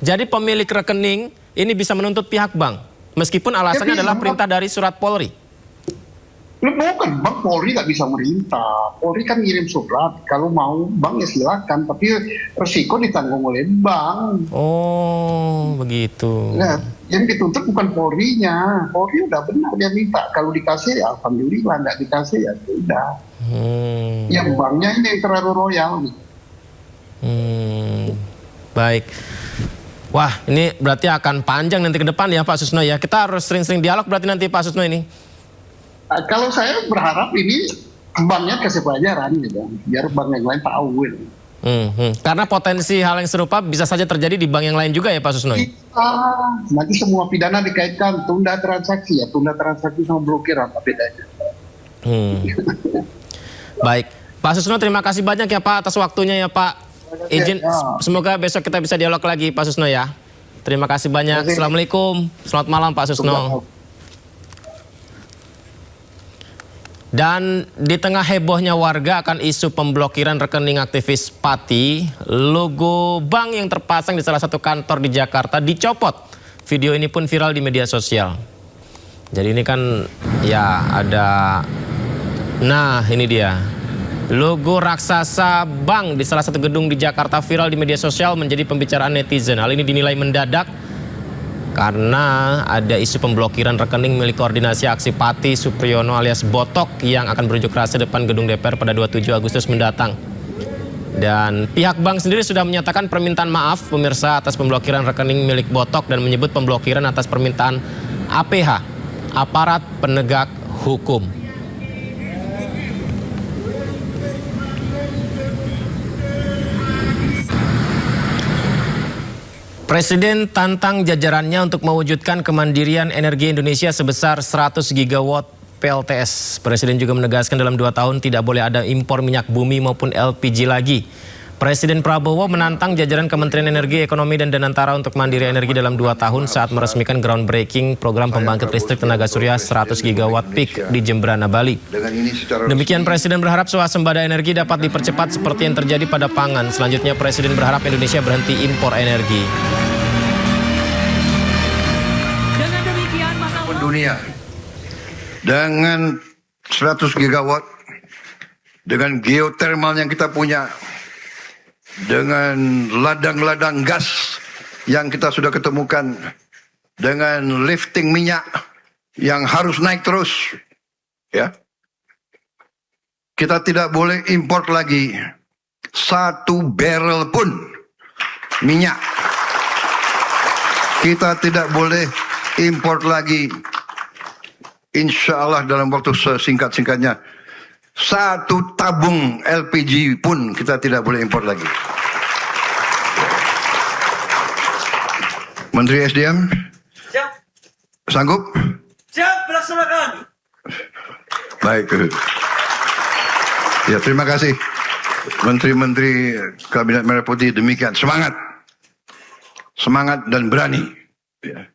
Jadi pemilik rekening ini bisa menuntut pihak bank, meskipun alasannya adalah perintah dari surat Polri. Bukan, Bang, Polri nggak bisa merintah. Polri kan ngirim surat, kalau mau bank ya silakan, tapi resiko ditanggung oleh bank. Oh, begitu. Nah, yang dituntut bukan Polri-nya. Polri udah benar dia minta. Kalau dikasih ya alhamdulillah, nggak dikasih ya sudah. Yang banknya ini yang terlalu royal. Baik. Wah, ini berarti akan panjang nanti ke depan ya Pak Susno ya. Kita harus sering-sering dialog berarti nanti Pak Susno ini. Kalau saya berharap ini banknya kasih pelajaran gitu, biar bank yang lain tahu. Karena potensi hal yang serupa bisa saja terjadi di bank yang lain juga ya Pak Susno. Nanti semua pidana dikaitkan tunda transaksi ya, tunda transaksi sama blokir apa bedanya? Baik, Pak Susno terima kasih banyak ya Pak atas waktunya ya Pak. Izin, semoga besok kita bisa dialog lagi Pak Susno ya. Terima kasih banyak. Assalamualaikum, selamat malam Pak Susno. Dan di tengah hebohnya warga akan isu pemblokiran rekening aktivis Pati, logo bank yang terpasang di salah satu kantor di Jakarta dicopot. Video ini pun viral di media sosial. Jadi ini kan ya ada, nah ini dia, logo raksasa bank di salah satu gedung di Jakarta viral di media sosial menjadi pembicaraan netizen. Hal ini dinilai mendadak karena ada isu pemblokiran rekening milik Koordinasi Aksi Pati Supriyono alias Botok yang akan berunjuk rasa depan gedung DPR pada 27 Agustus mendatang. Dan pihak bank sendiri sudah menyatakan permintaan maaf pemirsa atas pemblokiran rekening milik Botok dan menyebut pemblokiran atas permintaan APH, Aparat Penegak Hukum. Presiden tantang jajarannya untuk mewujudkan kemandirian energi Indonesia sebesar 100 gigawatt PLTS. Presiden juga menegaskan dalam 2 tahun tidak boleh ada impor minyak bumi maupun LPG lagi. Presiden Prabowo menantang jajaran Kementerian Energi, Ekonomi, dan Danantara untuk mandiri energi dalam 2 tahun saat meresmikan groundbreaking program pembangkit listrik tenaga surya 100 gigawatt peak di Jemberana, Bali. Demikian Presiden berharap swasembada energi dapat dipercepat seperti yang terjadi pada pangan. Selanjutnya Presiden berharap Indonesia berhenti impor energi. Dengan demikian maka dunia dengan 100 gigawatt, dengan geotermal yang kita punya, dengan ladang-ladang gas yang kita sudah ketemukan, dengan lifting minyak yang harus naik terus, ya, kita tidak boleh import lagi 1 barrel pun minyak. Kita tidak boleh import lagi, insya Allah dalam waktu sesingkat-singkatnya 1 tabung LPG pun kita tidak boleh impor lagi. Menteri SDM, siap. Sanggup? Siap, melaksanakan. Baik. Ya, terima kasih. Menteri-menteri Kabinet Merah Putih, demikian. Semangat. Semangat dan berani. Ya.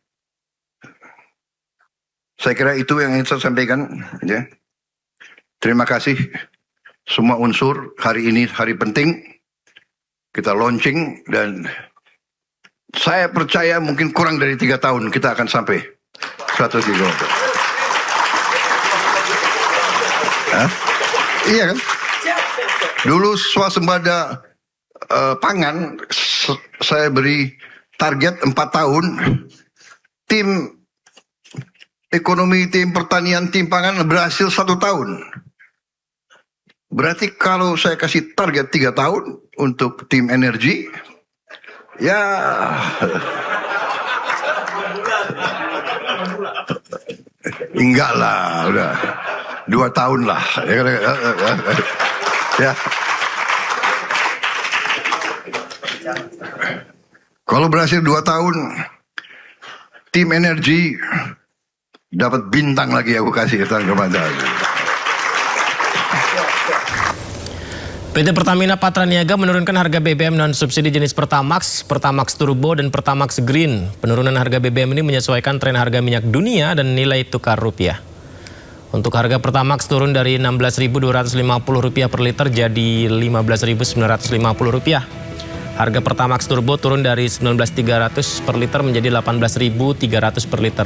Saya kira itu yang ingin saya sampaikan. Ya. Terima kasih semua unsur. Hari ini hari penting, kita launching, dan saya percaya mungkin kurang dari 3 tahun kita akan sampai 100 gigawatt. Iya kan? Dulu swasembada pangan saya beri target 4 tahun. Tim ekonomi, tim pertanian, tim pangan berhasil 1 tahun. Berarti kalau saya kasih target 3 tahun untuk tim energi, ya enggak lah, udah 2 tahun lah. Ya. Kalau berhasil 2 tahun, tim energi dapat bintang lagi, aku kasih kepada. PT Pertamina Patraniaga menurunkan harga BBM non-subsidi jenis Pertamax, Pertamax Turbo, dan Pertamax Green. Penurunan harga BBM ini menyesuaikan tren harga minyak dunia dan nilai tukar rupiah. Untuk harga Pertamax turun dari Rp16.250 per liter jadi Rp15.950. Harga Pertamax Turbo turun dari Rp19.300 per liter menjadi Rp18.300 per liter.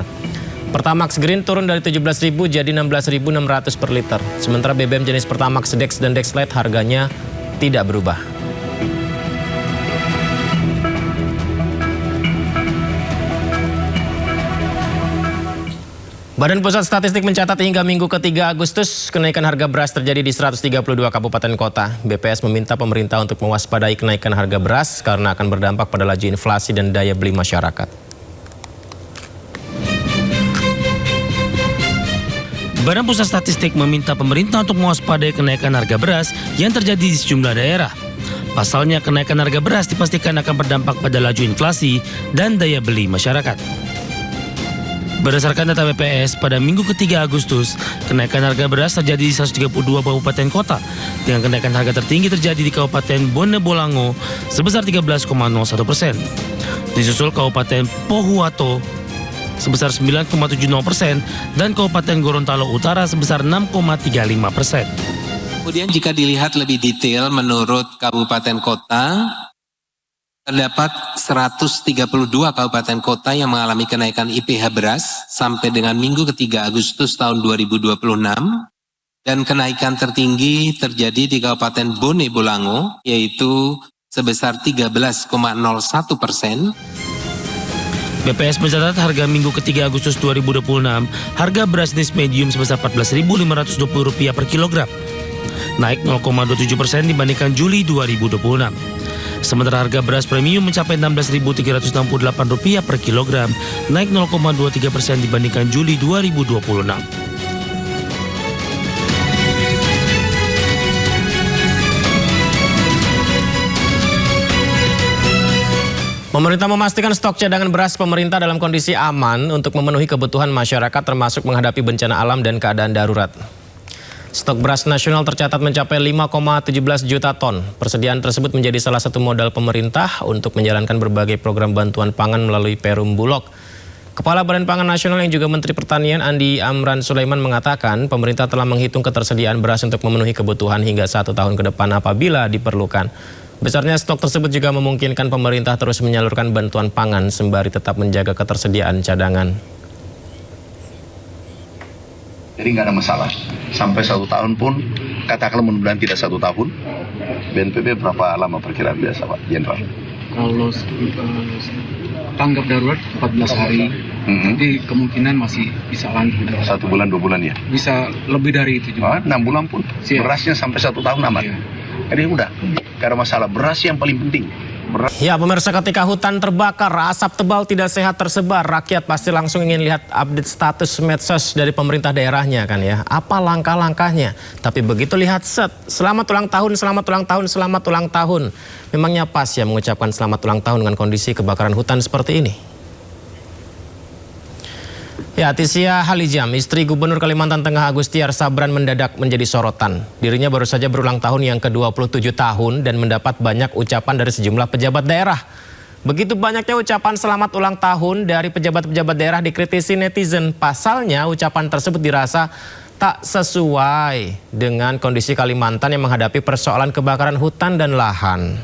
Pertamax Green turun dari Rp17.000 jadi Rp16.600 per liter. Sementara BBM jenis Pertamax Dex dan Dex Lite harganya tidak berubah. Badan Pusat Statistik mencatat hingga Minggu ke-3 Agustus, kenaikan harga beras terjadi di 132 kabupaten kota. BPS meminta pemerintah untuk mewaspadai kenaikan harga beras karena akan berdampak pada laju inflasi dan daya beli masyarakat. Badan Pusat Statistik meminta pemerintah untuk mewaspadai kenaikan harga beras yang terjadi di sejumlah daerah. Pasalnya, kenaikan harga beras dipastikan akan berdampak pada laju inflasi dan daya beli masyarakat. Berdasarkan data BPS, pada Minggu ke-3 Agustus, kenaikan harga beras terjadi di 132 kabupaten kota, dengan kenaikan harga tertinggi terjadi di Kabupaten Bone Bolango sebesar 13,01%. Disusul Kabupaten Pohuwato sebesar 9,70% dan Kabupaten Gorontalo Utara sebesar 6,35%. Kemudian jika dilihat lebih detail menurut kabupaten kota, terdapat 132 kabupaten kota yang mengalami kenaikan IPH beras sampai dengan Minggu ke-3 Agustus tahun 2026 dan kenaikan tertinggi terjadi di Kabupaten Bone Bolango yaitu sebesar 13,01%. BPS mencatat harga Minggu ke-3 Agustus 2026, harga beras jenis medium sebesar Rp14.520 per kilogram, naik 0,27% dibandingkan Juli 2026. Sementara harga beras premium mencapai Rp16.368 per kilogram, naik 0,23% dibandingkan Juli 2026. Pemerintah memastikan stok cadangan beras pemerintah dalam kondisi aman untuk memenuhi kebutuhan masyarakat termasuk menghadapi bencana alam dan keadaan darurat. Stok beras nasional tercatat mencapai 5,17 juta ton. Persediaan tersebut menjadi salah satu modal pemerintah untuk menjalankan berbagai program bantuan pangan melalui Perum Bulog. Kepala Badan Pangan Nasional yang juga Menteri Pertanian Andi Amran Sulaiman mengatakan pemerintah telah menghitung ketersediaan beras untuk memenuhi kebutuhan hingga 1 tahun ke depan apabila diperlukan. Besarnya stok tersebut juga memungkinkan pemerintah terus menyalurkan bantuan pangan sembari tetap menjaga ketersediaan cadangan. Jadi nggak ada masalah. Sampai 1 tahun pun, katakanlah mudah-mudahan tidak 1 tahun. BNPB berapa lama perkiraan biasa Pak Jenderal? Kalau tanggap darurat 14 hari, nanti kemungkinan masih bisa lanjut. 1 bulan, 2 bulan ya? Bisa lebih dari itu juga. 6 bulan pun, berasnya sampai 1 tahun aman. Iya. Jadi udah, gak ada masalah, beras yang paling penting. Ya pemirsa, ketika hutan terbakar, asap tebal tidak sehat tersebar, rakyat pasti langsung ingin lihat update status medsos dari pemerintah daerahnya kan ya. Apa langkah-langkahnya? Tapi begitu lihat set, selamat ulang tahun, selamat ulang tahun, selamat ulang tahun. Memangnya pas ya mengucapkan selamat ulang tahun dengan kondisi kebakaran hutan seperti ini? Ya, Tisia Halijam, istri Gubernur Kalimantan Tengah Agustiar Sabran mendadak menjadi sorotan. Dirinya baru saja berulang tahun yang ke-27 tahun dan mendapat banyak ucapan dari sejumlah pejabat daerah. Begitu banyaknya ucapan selamat ulang tahun dari pejabat-pejabat daerah dikritisi netizen. Pasalnya ucapan tersebut dirasa tak sesuai dengan kondisi Kalimantan yang menghadapi persoalan kebakaran hutan dan lahan.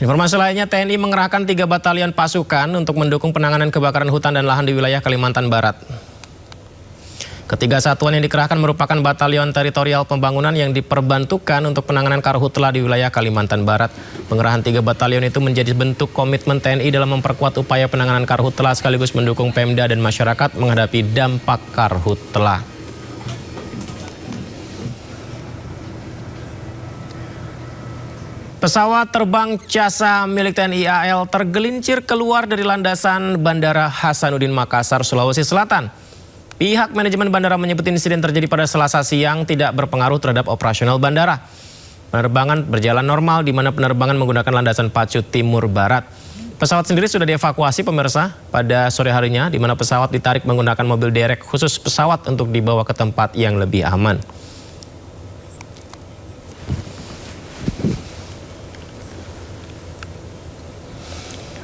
Informasi lainnya, TNI mengerahkan 3 batalion pasukan untuk mendukung penanganan kebakaran hutan dan lahan di wilayah Kalimantan Barat. Ketiga satuan yang dikerahkan merupakan batalion teritorial pembangunan yang diperbantukan untuk penanganan karhutla di wilayah Kalimantan Barat. Pengerahan 3 batalion itu menjadi bentuk komitmen TNI dalam memperkuat upaya penanganan karhutla sekaligus mendukung Pemda dan masyarakat menghadapi dampak karhutla. Pesawat terbang CASA milik TNI AL tergelincir keluar dari landasan Bandara Hasanuddin Makassar, Sulawesi Selatan. Pihak manajemen bandara menyebut insiden terjadi pada Selasa siang tidak berpengaruh terhadap operasional bandara. Penerbangan berjalan normal di mana penerbangan menggunakan landasan Pacu Timur Barat. Pesawat sendiri sudah dievakuasi pemirsa pada sore harinya, di mana pesawat ditarik menggunakan mobil derek khusus pesawat untuk dibawa ke tempat yang lebih aman.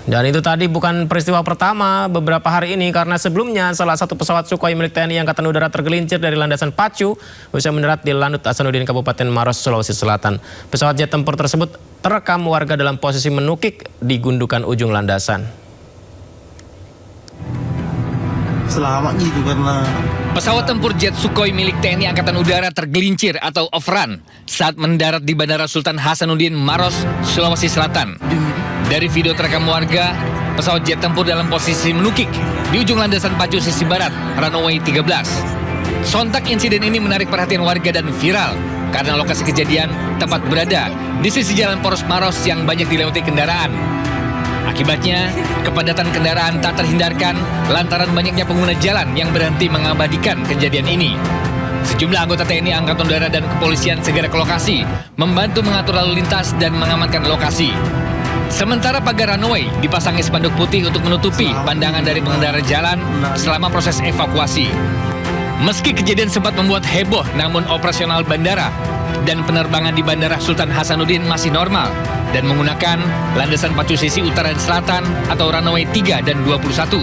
Dan itu tadi bukan peristiwa pertama beberapa hari ini, karena sebelumnya salah satu pesawat Sukhoi milik TNI Angkatan Udara tergelincir dari landasan pacu usai mendarat di Lanut Hasanuddin, Kabupaten Maros, Sulawesi Selatan. Pesawat jet tempur tersebut terekam warga dalam posisi menukik di gundukan ujung landasan. Selamat gitu karena pesawat tempur jet Sukhoi milik TNI Angkatan Udara tergelincir atau off-run saat mendarat di Bandara Sultan Hasanuddin, Maros, Sulawesi Selatan. Dari video terekam warga, pesawat jet tempur dalam posisi menukik di ujung landasan pacu sisi barat, runway 13. Sontak insiden ini menarik perhatian warga dan viral karena lokasi kejadian tepat berada di sisi jalan poros Maros yang banyak dilewati kendaraan. Akibatnya, kepadatan kendaraan tak terhindarkan lantaran banyaknya pengguna jalan yang berhenti mengabadikan kejadian ini. Sejumlah anggota TNI Angkatan Udara dan kepolisian segera ke lokasi, membantu mengatur lalu lintas dan mengamankan lokasi. Sementara pagar runway dipasangi spanduk putih untuk menutupi pandangan dari pengendara jalan selama proses evakuasi. Meski kejadian sempat membuat heboh, namun operasional bandara dan penerbangan di Bandara Sultan Hasanuddin masih normal dan menggunakan landasan pacu sisi utara dan selatan atau runway 3 dan 21.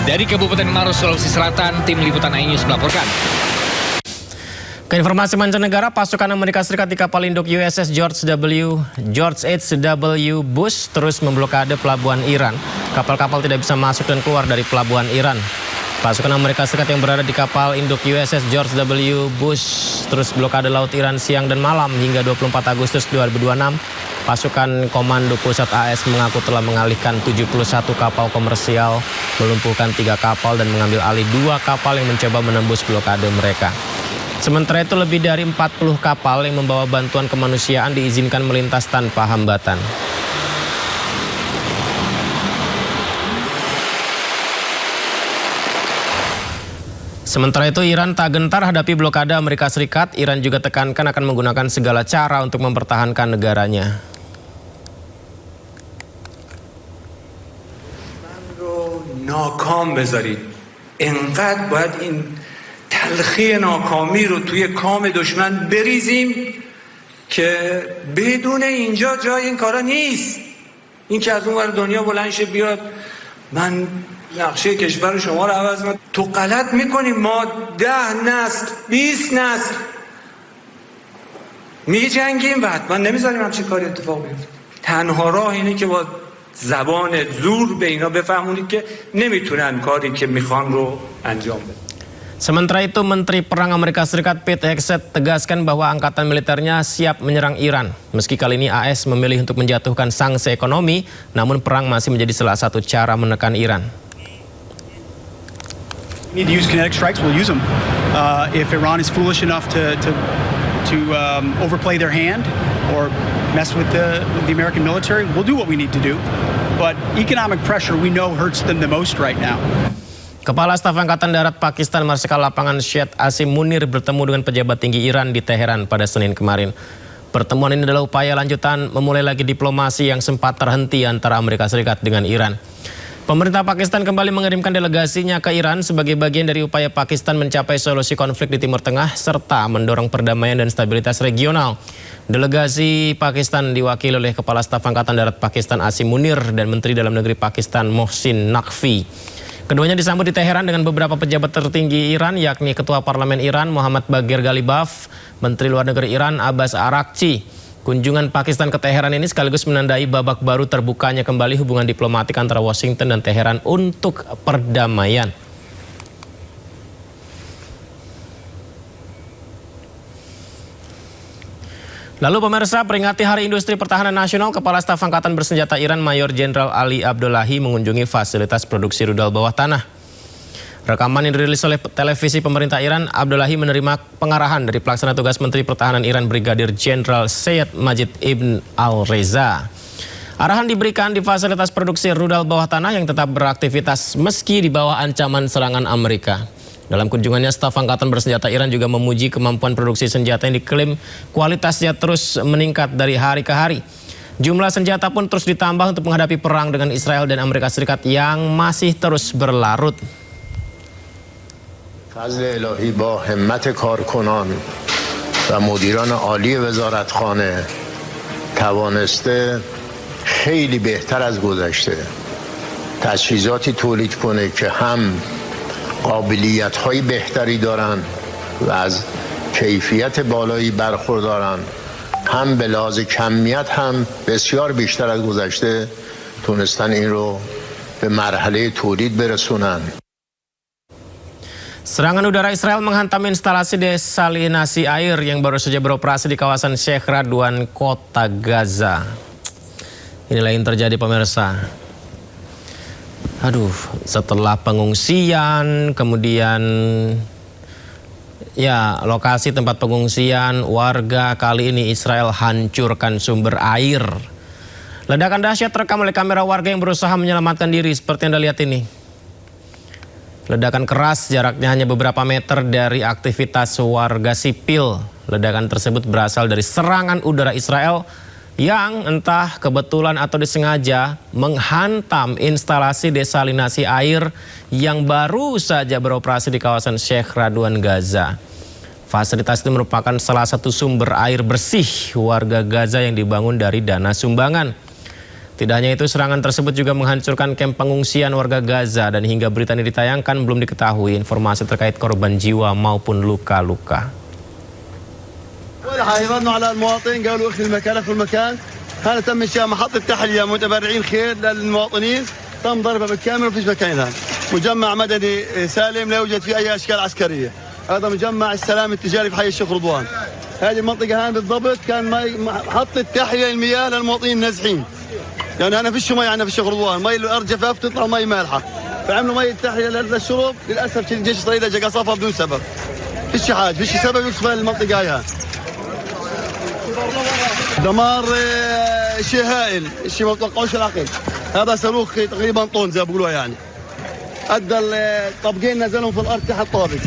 Dari Kabupaten Maros, Sulawesi Selatan, tim liputan iNews melaporkan. Ke informasi mancanegara, pasukan Amerika Serikat di kapal induk USS George H.W. Bush terus memblokade pelabuhan Iran. Kapal-kapal tidak bisa masuk dan keluar dari pelabuhan Iran. Pasukan Amerika Serikat yang berada di kapal induk USS George W. Bush terus blokade laut Iran siang dan malam hingga 24 Agustus 2026. Pasukan Komando Pusat AS mengaku telah mengalihkan 71 kapal komersial, melumpuhkan 3 kapal dan mengambil alih 2 kapal yang mencoba menembus blokade mereka. Sementara itu lebih dari 40 kapal yang membawa bantuan kemanusiaan diizinkan melintas tanpa hambatan. Sementara itu Iran tak gentar hadapi blokade Amerika Serikat. Iran juga tekankan akan menggunakan segala cara untuk mempertahankan negaranya. ناکام بذارید انقدر باید این تلخی ناکامی رو توی کام دشمن بریزیم که بدون اینجا جای این کارا نیست. این که از اون ور دنیا بلند شه بیاد من نقشه کشور شما رو عوض میکنم، تو غلط میکنیم. ما 10 نسل 20 نسل میجنگیم و حتما نمیذاریم همچین کاری اتفاق بیفته. تنها راه اینه که با زبان زور به اینا بفهمونید که نمیتونن کاری که میخوان رو انجام بدن. Sementara itu, Menteri Perang Amerika Serikat Pete Hegseth tegaskan bahwa angkatan militernya siap menyerang Iran. Meski kali ini AS memilih untuk menjatuhkan sanksi ekonomi, namun perang masih menjadi salah satu cara menekan Iran. Need to use kinetic strikes, we'll use them. If Iran is foolish enough to overplay their hand or mess with the American military, we'll do what we need to do. But economic pressure we know hurts them the most right now. Kepala Staf Angkatan Darat Pakistan Marsikal Lapangan Syed Asim Munir bertemu dengan pejabat tinggi Iran di Teheran pada Senin kemarin. Pertemuan ini adalah upaya lanjutan memulai lagi diplomasi yang sempat terhenti antara Amerika Serikat dengan Iran. Pemerintah Pakistan kembali mengirimkan delegasinya ke Iran sebagai bagian dari upaya Pakistan mencapai solusi konflik di Timur Tengah serta mendorong perdamaian dan stabilitas regional. Delegasi Pakistan diwakili oleh Kepala Staf Angkatan Darat Pakistan Asim Munir dan Menteri Dalam Negeri Pakistan Mohsin Naqvi. Keduanya disambut di Teheran dengan beberapa pejabat tertinggi Iran, yakni Ketua Parlemen Iran Muhammad Baghir Ghalibaf, Menteri Luar Negeri Iran Abbas Araghchi. Kunjungan Pakistan ke Teheran ini sekaligus menandai babak baru terbukanya kembali hubungan diplomatik antara Washington dan Teheran untuk perdamaian. Lalu pemirsa, peringati Hari Industri Pertahanan Nasional, Kepala Staf Angkatan Bersenjata Iran Mayor Jenderal Ali Abdullahi mengunjungi fasilitas produksi rudal bawah tanah. Rekaman yang dirilis oleh televisi pemerintah Iran, Abdullahi menerima pengarahan dari pelaksana tugas Menteri Pertahanan Iran Brigadir Jenderal Syed Majid Ibn Al-Reza. Arahan diberikan di fasilitas produksi rudal bawah tanah yang tetap beraktivitas meski di bawah ancaman serangan Amerika. Dalam kunjungannya, Staf Angkatan Bersenjata Iran juga memuji kemampuan produksi senjata yang diklaim kualitasnya terus meningkat dari hari ke hari. Jumlah senjata pun terus ditambah untuk menghadapi perang dengan Israel dan Amerika Serikat yang masih terus berlarut. فضل الهی با همت کارکنان و مدیران عالی وزارتخانه توانسته خیلی بهتر از گذشته تجهیزاتی تولید کنه که هم قابلیت‌های بهتری دارن و از کیفیت بالایی برخوردارن، هم به لحاظ کمیت هم بسیار بیشتر از گذشته تونستن این رو به مرحله تولید برسونن. Serangan udara Israel menghantam instalasi desalinasi air yang baru saja beroperasi di kawasan Sheikh Radwan, kota Gaza. Inilah yang terjadi pemirsa. Aduh, setelah pengungsian, kemudian ya lokasi tempat pengungsian warga, kali ini Israel hancurkan sumber air. Ledakan dahsyat terekam oleh kamera warga yang berusaha menyelamatkan diri seperti yang Anda lihat ini. Ledakan keras jaraknya hanya beberapa meter dari aktivitas warga sipil. Ledakan tersebut berasal dari serangan udara Israel yang entah kebetulan atau disengaja menghantam instalasi desalinasi air yang baru saja beroperasi di kawasan Sheikh Radwan, Gaza. Fasilitas itu merupakan salah satu sumber air bersih warga Gaza yang dibangun dari dana sumbangan. Tidak hanya itu, serangan tersebut juga menghancurkan kamp pengungsian warga Gaza dan hingga berita ini ditayangkan belum diketahui informasi terkait korban jiwa maupun luka-luka. حافظنا على المواطنين قالوا اخذ المكان اخذ المكان هذا تم انشاء محطه تحليه متبرعين خير للمواطنين تم ضربها بالكامل وفيش مكان الان مجمع مدني سالم لا يوجد فيه اي اشكال عسكريه هذا مجمع السلام التجاري في حي الشيخ رضوان هذه المنطقه هان بالضبط كان محطه تحليه المياه للمواطنين النازحين يعني انا فيش مي عندنا في الشيخ رضوان مي الارض جفاف تطلع مي مالحه فعملوا مي التحليه للشرب للاسف جيش اسرائيل اجى قصفها بدون سبب فيش حاجه فيش سبب يكشف المنطقه هاي دمار شيء هائل شيء ما تتوقعوش العقل هذا صاروخ تقريبا طن زي ما بيقولوا يعني ادى الطابقين نزلهم في الارض تحت طابق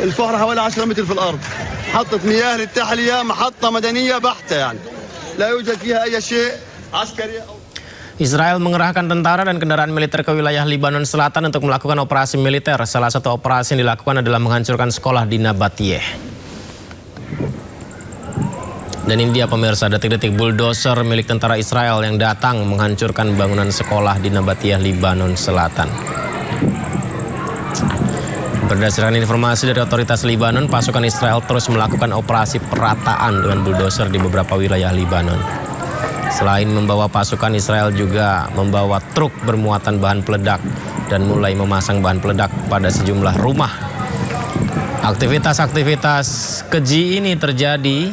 الفحره حوالي 10 متر في الارض محطه مياه للتحليه محطه مدنيه بحته يعني لا يوجد فيها اي شيء عسكري. Israel mengerahkan tentara dan kendaraan militer ke wilayah Libanon Selatan untuk melakukan operasi militer. Salah satu operasi yang dilakukan adalah menghancurkan sekolah di Nabatiyeh. Dan ini dia pemirsa, detik-detik bulldozer milik tentara Israel yang datang menghancurkan bangunan sekolah di Nabatiyeh, Libanon Selatan. Berdasarkan informasi dari otoritas Libanon, pasukan Israel terus melakukan operasi perataan dengan bulldozer di beberapa wilayah Libanon. Selain membawa pasukan, Israel juga membawa truk bermuatan bahan peledak dan mulai memasang bahan peledak pada sejumlah rumah. Aktivitas-aktivitas keji ini terjadi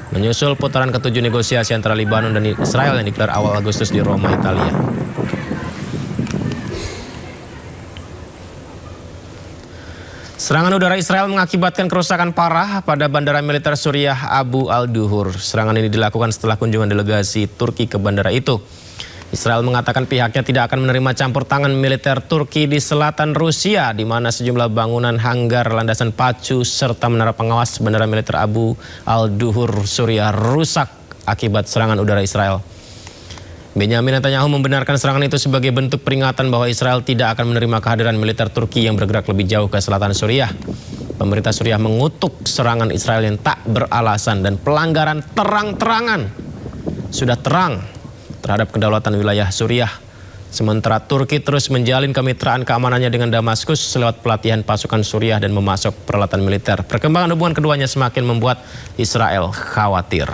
menyusul putaran ke-7 negosiasi antara Libanon dan Israel yang digelar awal Agustus di Roma, Italia. Serangan udara Israel mengakibatkan kerusakan parah pada bandara militer Suriah Abu al-Duhur. Serangan ini dilakukan setelah kunjungan delegasi Turki ke bandara itu. Israel mengatakan pihaknya tidak akan menerima campur tangan militer Turki di selatan Rusia, di mana sejumlah bangunan hanggar, landasan pacu, serta menara pengawas bandara militer Abu al-Duhur Suriah rusak akibat serangan udara Israel. Benyamin Netanyahu membenarkan serangan itu sebagai bentuk peringatan bahwa Israel tidak akan menerima kehadiran militer Turki yang bergerak lebih jauh ke selatan Suriah. Pemerintah Suriah mengutuk serangan Israel yang tak beralasan dan pelanggaran terang-terangan sudah terang terhadap kedaulatan wilayah Suriah. Sementara Turki terus menjalin kemitraan keamanannya dengan Damaskus lewat pelatihan pasukan Suriah dan memasok peralatan militer. Perkembangan hubungan keduanya semakin membuat Israel khawatir.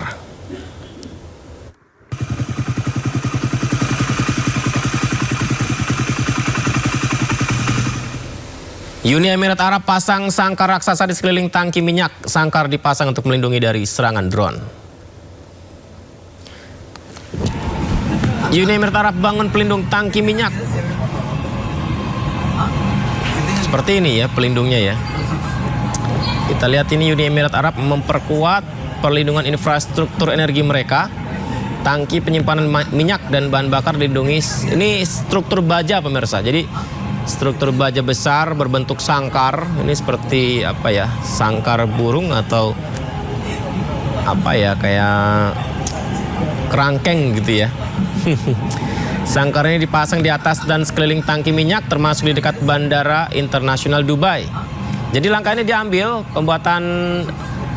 Uni Emirat Arab pasang sangkar raksasa di sekeliling tangki minyak. Sangkar dipasang untuk melindungi dari serangan drone. Uni Emirat Arab bangun pelindung tangki minyak. Seperti ini ya pelindungnya ya. Kita lihat ini Uni Emirat Arab memperkuat perlindungan infrastruktur energi mereka. Tangki penyimpanan minyak dan bahan bakar dilindungi. Ini struktur baja pemirsa. Jadi struktur baja besar berbentuk sangkar. Ini seperti apa ya? Sangkar burung atau apa ya? Kayak kerangkeng gitu ya. Sangkar ini dipasang di atas dan sekeliling tangki minyak termasuk di dekat Bandara Internasional Dubai. Jadi langkah ini diambil,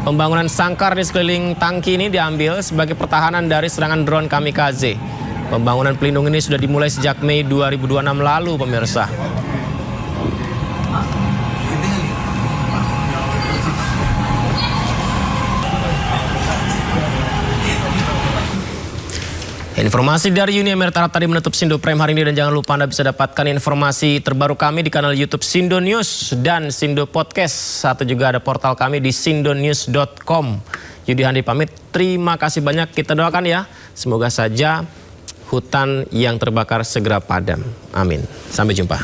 pembangunan sangkar di sekeliling tangki ini diambil sebagai pertahanan dari serangan drone kamikaze. Pembangunan pelindung ini sudah dimulai sejak Mei 2026 lalu, pemirsa. Informasi dari Uni Emirat Arab tadi menutup Sindo Prime hari ini, dan jangan lupa Anda bisa dapatkan informasi terbaru kami di kanal YouTube Sindo News dan Sindo Podcast. Satu juga ada portal kami di sindonews.com. Yudi Handi pamit, terima kasih banyak, kita doakan ya. Semoga saja hutan yang terbakar segera padam. Amin. Sampai jumpa.